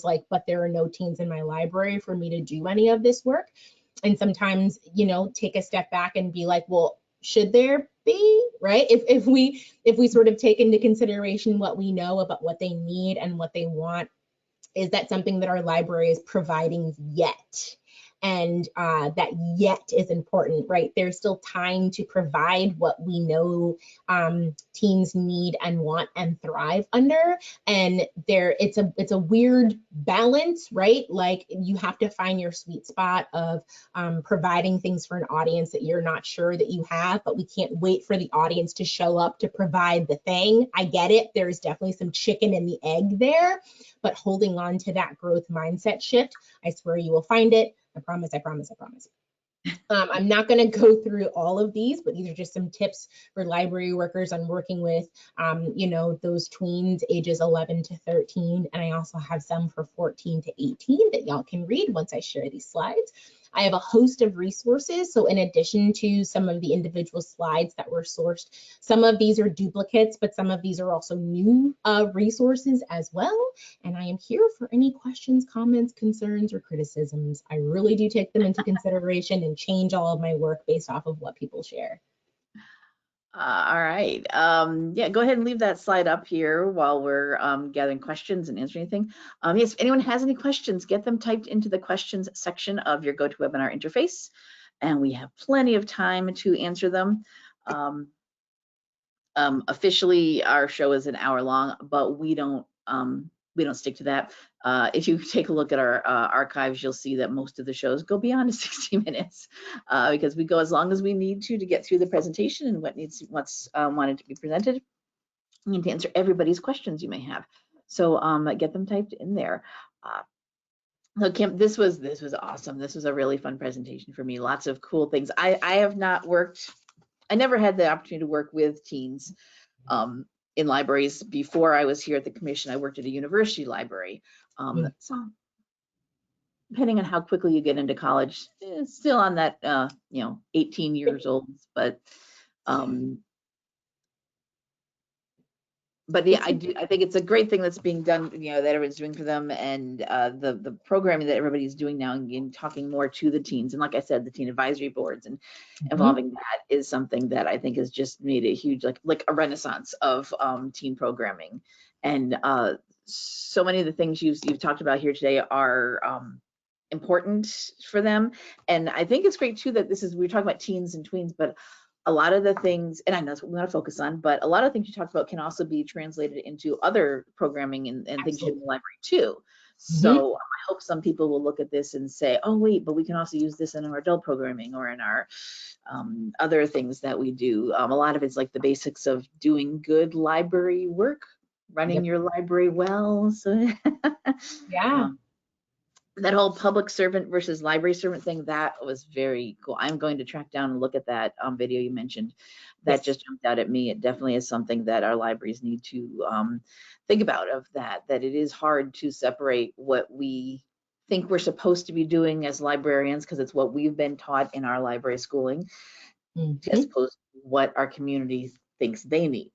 B: like, but there are no teens in my library for me to do any of this work. And sometimes, take a step back and be like, well, should there be, right? If we sort of take into consideration what we know about what they need and what they want, is that something that our library is providing yet? And that yet is important, right? There's still time to provide what we know teens need and want and thrive under. And it's a weird balance, right? Like you have to find your sweet spot of providing things for an audience that you're not sure that you have, but we can't wait for the audience to show up to provide the thing. I get it. There's definitely some chicken and the egg there, but holding on to that growth mindset shift, I swear you will find it. I promise, I promise, I promise. I'm not going to go through all of these, but these are just some tips for library workers on working with, those tweens ages 11 to 13. And I also have some for 14 to 18 that y'all can read once I share these slides. I have a host of resources. So in addition to some of the individual slides that were sourced, some of these are duplicates, but some of these are also new resources as well. And I am here for any questions, comments, concerns, or criticisms. I really do take them into consideration and change all of my work based off of what people share.
A: All right. Yeah, go ahead and leave that slide up here while we're gathering questions and answering anything. Yes, if anyone has any questions, get them typed into the questions section of your GoToWebinar interface, and we have plenty of time to answer them. Officially, our show is an hour long, but we don't stick to that. If you take a look at our archives, you'll see that most of the shows go beyond 60 minutes because we go as long as we need to get through the presentation and what's wanted to be presented. We need to answer everybody's questions you may have. So get them typed in there. So Kim, this was awesome. This was a really fun presentation for me. Lots of cool things. I never had the opportunity to work with teens in libraries. Before I was here at the commission, I worked at a university library. So depending on how quickly you get into college, it's still on that 18 years old, but yeah, I think it's a great thing that's being done, that everyone's doing for them, and the programming that everybody's doing now and talking more to the teens. And like I said, the teen advisory boards and involving that is something that I think has just made a huge, like a renaissance of teen programming. And so many of the things you've talked about here today are important for them. And I think it's great too that we're talking about teens and tweens, but a lot of the things, and I know that's what we want to focus on, but a lot of things you talked about can also be translated into other programming and things you do in the library too. So I hope some people will look at this and say, oh wait, but we can also use this in our adult programming or in our other things that we do. A lot of it's like the basics of doing good library work, running your library well. So
B: yeah.
A: That whole public servant versus library servant thing, that was very cool. I'm going to track down and look at that video you mentioned. That just jumped out at me. It definitely is something that our libraries need to think about, that it is hard to separate what we think we're supposed to be doing as librarians, because it's what we've been taught in our library schooling, as opposed to what our community thinks they need.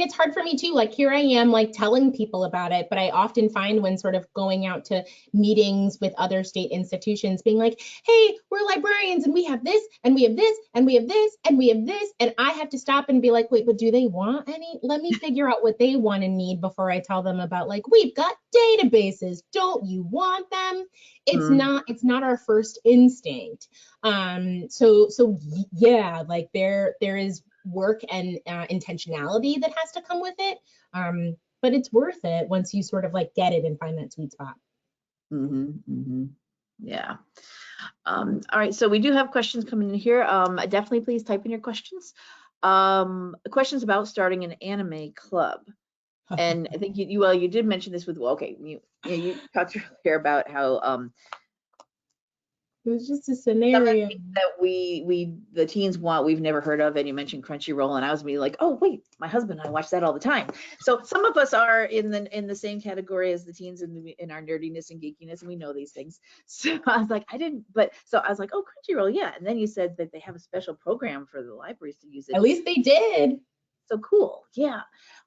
B: It's hard for me too. Like here I am like telling people about it, but I often find when sort of going out to meetings with other state institutions being like, hey, we're librarians and we have this and we have this and we have this and we have this. And I have to stop and be like, wait, but do they want any? Let me figure out what they want and need before I tell them about like, we've got databases. Don't you want them? It's not our first instinct. So yeah, like there is work and intentionality that has to come with it, but it's worth it once you sort of like get it and find that sweet spot.
A: Yeah. All right, so we do have questions coming in here. Definitely please type in your questions. Questions about starting an anime club. And I think you did mention this with, okay, you talked earlier about how
B: It was just a
A: some of the
B: scenario.
A: things that the teens want, we've never heard of, and you mentioned Crunchyroll, and I was be like, oh wait, my husband and I watch that all the time. So some of us are in the same category as the teens in our nerdiness and geekiness, and we know these things. So I was like, so I was like, oh, Crunchyroll, yeah. And then you said that they have a special program for the libraries to use it.
B: At least they did.
A: So cool, yeah.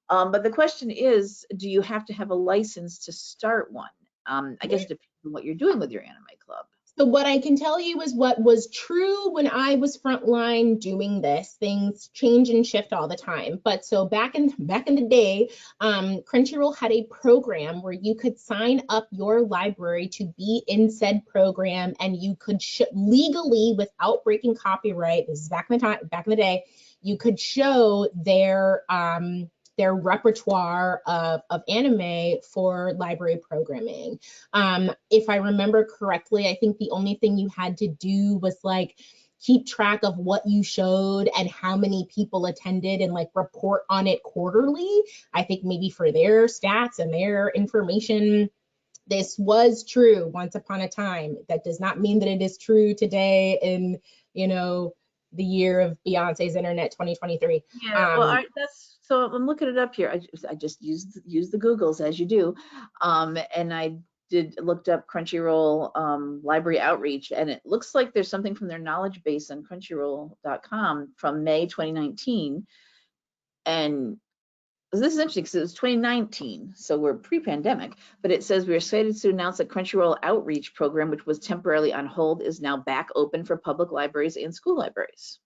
A: But the question is, do you have to have a license to start one? I guess it depends on what you're doing with your anime club.
B: So what I can tell you is what was true when I was frontline doing this. Things change and shift all the time. But so back in the day, Crunchyroll had a program where you could sign up your library to be in said program, and you could legally, without breaking copyright. This is back in the day, you could show their repertoire of anime for library programming. If I remember correctly, I think the only thing you had to do was like keep track of what you showed and how many people attended and like report on it quarterly. I think maybe for their stats and their information. This was true once upon a time. That does not mean that it is true today in, the year of Beyonce's internet 2023.
A: Yeah, well, so I'm looking it up here. I just used the Googles as you do, and I looked up Crunchyroll library outreach, and it looks like there's something from their knowledge base on Crunchyroll.com from May 2019, and this is interesting because it was 2019, so we're pre-pandemic, but it says we are excited to announce that Crunchyroll outreach program, which was temporarily on hold, is now back open for public libraries and school libraries.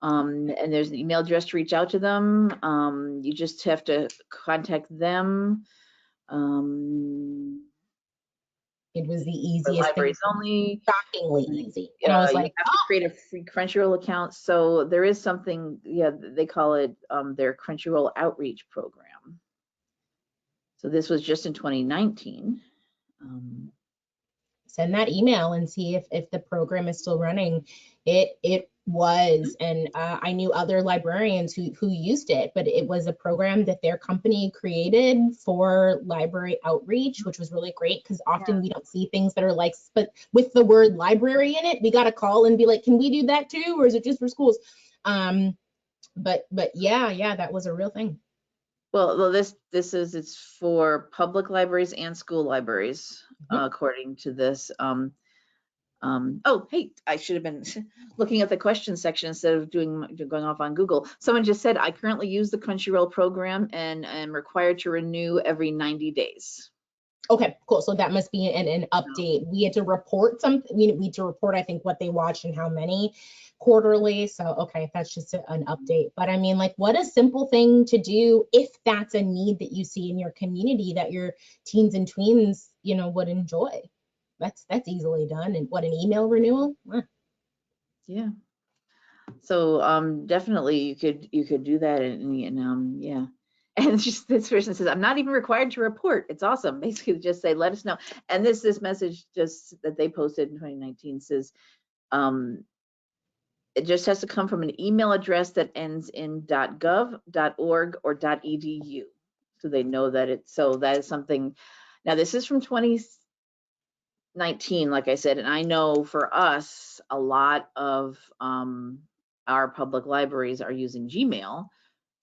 A: And there's an email address to reach out to them. You just have to contact them.
B: It was the easiest
A: libraries
B: thing.
A: Only.
B: Shockingly easy. And I was like,
A: you have to create a free Crunchyroll account. So there is something, they call it their Crunchyroll outreach program. So this was just in 2019.
B: Send that email and see if the program is still running. It was, and I knew other librarians who used it, but it was a program that their company created for library outreach, which was really great because often we don't see things that are like, but with the word library in it, we got to call and be like, can we do that too, or is it just for schools? But yeah, that was a real thing.
A: Well, it's for public libraries and school libraries, according to this. Oh, hey, I should have been looking at the question section instead of going off on Google. Someone just said, I currently use the Crunchyroll program and am required to renew every 90 days.
B: Okay, cool. So that must be an update. We had to report something. We need to report, I think, what they watched and how many quarterly. So, okay, that's just an update. But I mean, like, what a simple thing to do if that's a need that you see in your community that your teens and tweens, would enjoy. That's easily done. And what, an email renewal?
A: Yeah. So definitely you could do that, and yeah. And just this person says, I'm not even required to report. It's awesome. Basically, just say, let us know. And this message just that they posted in 2019 says, it just has to come from an email address that ends in .gov, .org, or .edu. So they know that that is something. Now this is from 2019, like I said, and I know for us, a lot of our public libraries are using Gmail.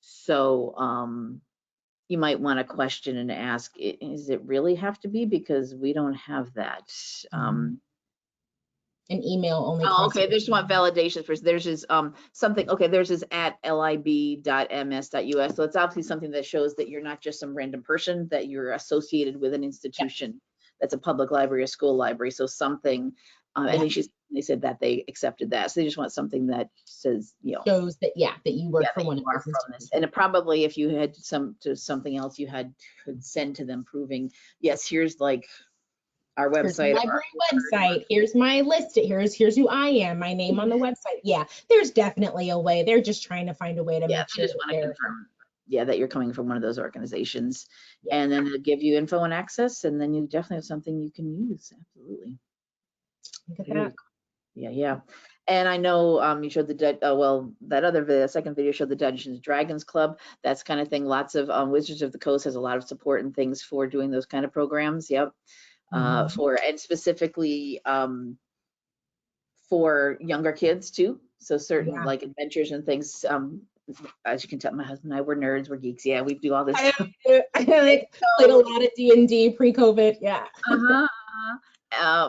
A: So you might want to question and ask, does it really have to be? Because we don't have that.
B: An email only.
A: Oh, okay. They just want validation first. There's is something. Okay, there's is at lib.ms.us. So it's obviously something that shows that you're not just some random person, that you're associated with an institution that's a public library, a school library. So something. I think they said that they accepted that. So they just want something that says,
B: shows that that you work for one of those institutions.
A: And it probably, if you had something else, you could send to them proving, yes, here's like our website.
B: Here's library website. Here's my list. Here's who I am. My name on the website. Yeah, there's definitely a way. They're just trying to find a way to make sure
A: just want to confirm. that you're coming from one of those organizations.
B: Yeah.
A: And then they'll give you info and access, and then you definitely have something you can use. Absolutely.
B: Look at that.
A: Yeah. And I know you showed the second video showed the Dungeons and Dragons Club. That's kind of thing. Lots of Wizards of the Coast has a lot of support and things for doing those kind of programs. Yep. And specifically for younger kids too. So certain like adventures and things. As you can tell, my husband and I, we're nerds, we're geeks. Yeah, we do all this stuff.
B: I like played a lot of D&D pre-COVID. Yeah.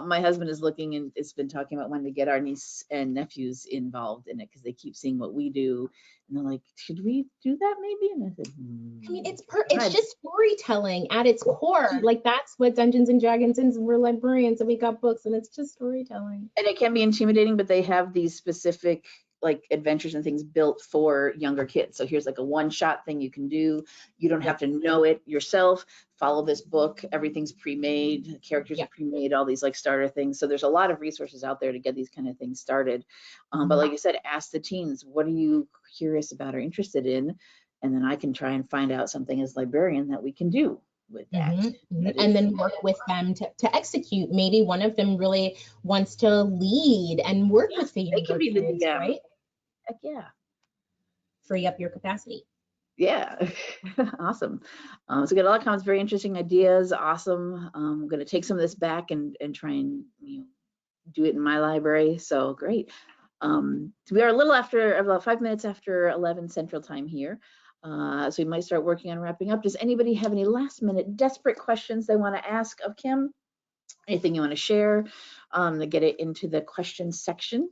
A: My husband is looking and it's been talking about wanting to get our niece and nephews involved in it because they keep seeing what we do and they're like, should we do that maybe? And I said,
B: I mean, it's just storytelling at its core. Like that's what Dungeons and Dragons is. We're librarians and we got books and it's just storytelling.
A: And it can be intimidating, but they have these specific like adventures and things built for younger kids. So here's like a one-shot thing you can do. You don't have to know it yourself. Follow this book. Everything's pre-made. Characters are pre-made. All these like starter things. So there's a lot of resources out there to get these kind of things started. But like you said, ask the teens, what are you curious about or interested in? And then I can try and find out something as librarian that we can do with that.
B: And then work with them to execute. Maybe one of them really wants to lead and work with the younger kids, right?
A: Heck yeah.
B: Free up your capacity.
A: Yeah. Awesome. So we got a lot of comments, very interesting ideas. Awesome. I'm going to take some of this back and try and do it in my library. So great. So we are a little after, about 5 minutes after 11 Central Time here. So we might start working on wrapping up. Does anybody have any last minute desperate questions they want to ask of Kim? Anything you want to share to get it into the questions section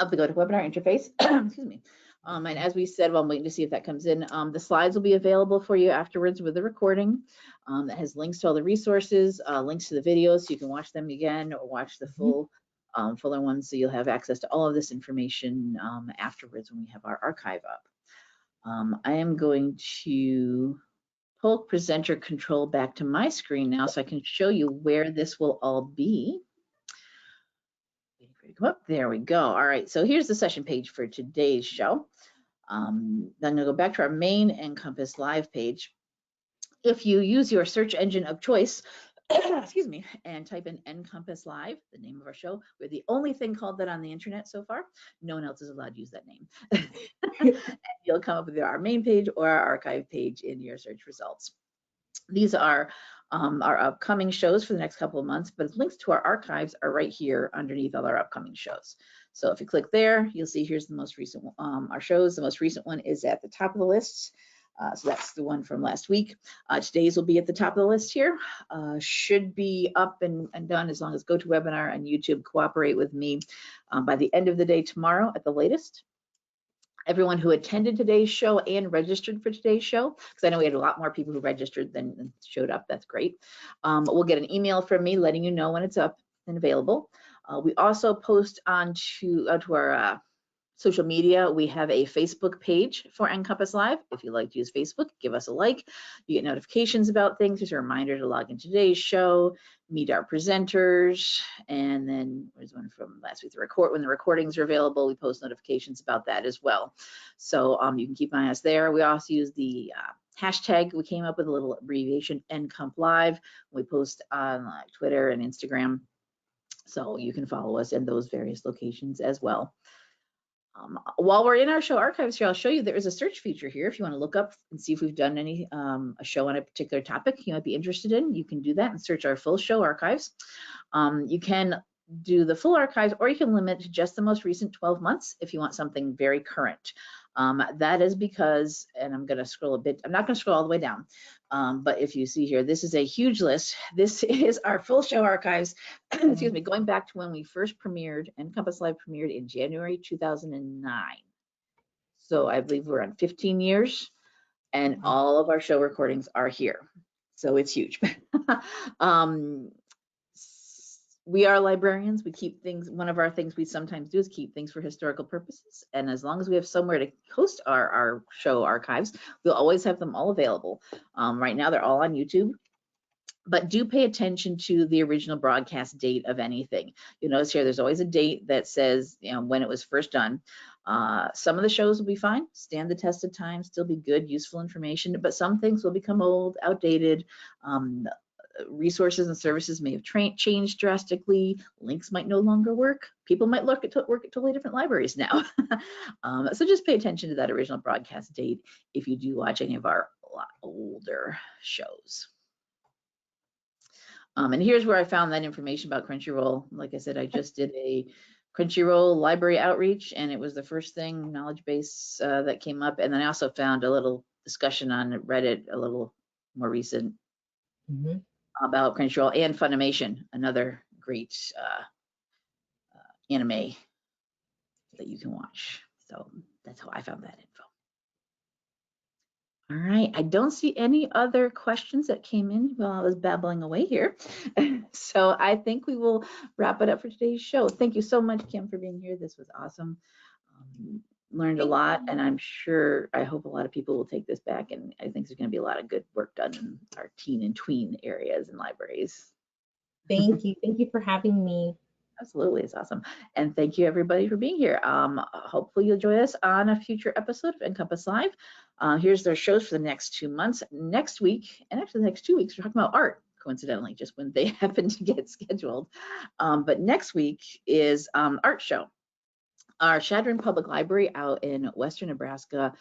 A: of the GoToWebinar interface? Excuse me. And as we said, I'm waiting to see if that comes in. The slides will be available for you afterwards with the recording that has links to all the resources, links to the videos, so you can watch them again or watch the fuller ones. So you'll have access to all of this information afterwards when we have our archive up. I am going to pull presenter control back to my screen now so I can show you where this will all be. Come up. There we go. All right, so here's the session page for today's show. Then I'm gonna go back to our main NCompass live page. If you use your search engine of choice, excuse me, and type in NCompass Live, the name of our show, we're the only thing called that on the internet so far. No one else is allowed to use that name. And you'll come up with our main page or our archive page in your search results. These are our upcoming shows for the next couple of months, but links to our archives are right here underneath all our upcoming shows. So if you click there, you'll see here's the most recent our shows. The most recent one is at the top of the list. So that's the one from last week. Today's will be at the top of the list here. Should be up and done as long as GoToWebinar and YouTube cooperate with me by the end of the day tomorrow at the latest. Everyone who attended today's show and registered for today's show, because I know we had a lot more people who registered than showed up. That's great. We'll get an email from me letting you know when it's up and available. We also post onto our social media. We have a Facebook page for NCompass Live. If you like to use Facebook, give us a like. You get notifications about things. There's a reminder to log in today's show, meet our presenters, and then there's one from last week, when the recordings are available, we post notifications about that as well. So you can keep an eye on us there. We also use the hashtag. We came up with a little abbreviation, NComp Live. We post on Twitter and Instagram. So you can follow us in those various locations as well. While we're in our show archives here, I'll show you there is a search feature here. If you want to look up and see if we've done any a show on a particular topic you might be interested in, you can do that and search our full show archives. You can do the full archives, or you can limit to just the most recent 12 months if you want something very current. That is because, and I'm going to scroll a bit, I'm not going to scroll all the way down, but if you see here, this is a huge list. This is our full show archives, excuse me, going back to when we first premiered, NCompass Live premiered in January 2009. So I believe we're on 15 years, and all of our show recordings are here. So it's huge. We are librarians. We keep things, one of our things we sometimes do is keep things for historical purposes. And as long as we have somewhere to host our show archives, we'll always have them all available. Right now, they're all on YouTube. But do pay attention to the original broadcast date of anything. You notice here there's always a date that says, you know, when it was first done. Some of the shows will be fine, stand the test of time, still be good, useful information, but some things will become old, outdated. Resources and services may have changed drastically. Links might no longer work. People might work at totally different libraries now. So just pay attention to that original broadcast date if you do watch any of our older shows. And here's where I found that information about Crunchyroll. Like I said, I just did a Crunchyroll library outreach, and it was the first thing, knowledge base, that came up. And then I also found a little discussion on Reddit, a little more recent, about Crunchyroll, and Funimation, another great anime that you can watch. So that's how I found that info. All right, I don't see any other questions that came in while I was babbling away here. So I think we will wrap it up for today's show. Thank you so much, Kim, for being here. This was awesome. Learned a lot, and I'm sure, I hope a lot of people will take this back, and I think there's going to be a lot of good work done in our teen and tween areas and libraries.
B: Thank you. Thank you for having me.
A: Absolutely, it's awesome. And thank you everybody for being here. Hopefully you'll join us on a future episode of NCompass Live. Here's their shows for the next 2 months. Next week, and actually the next 2 weeks, we're talking about art, coincidentally, just when they happen to get scheduled. But next week is art show. Our Chadron Public Library out in Western Nebraska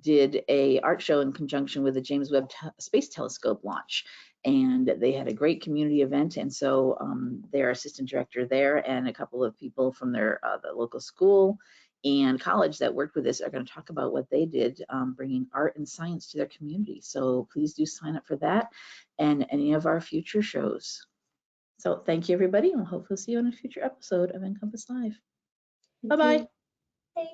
A: did a art show in conjunction with the James Webb Space Telescope launch. And they had a great community event. And so their assistant director there and a couple of people from their the local school and college that worked with this are going to talk about what they did, bringing art and science to their community. So please do sign up for that and any of our future shows. So thank you, everybody, and we'll hopefully see you on a future episode of NCompass Live. Bye-bye.
B: Bye.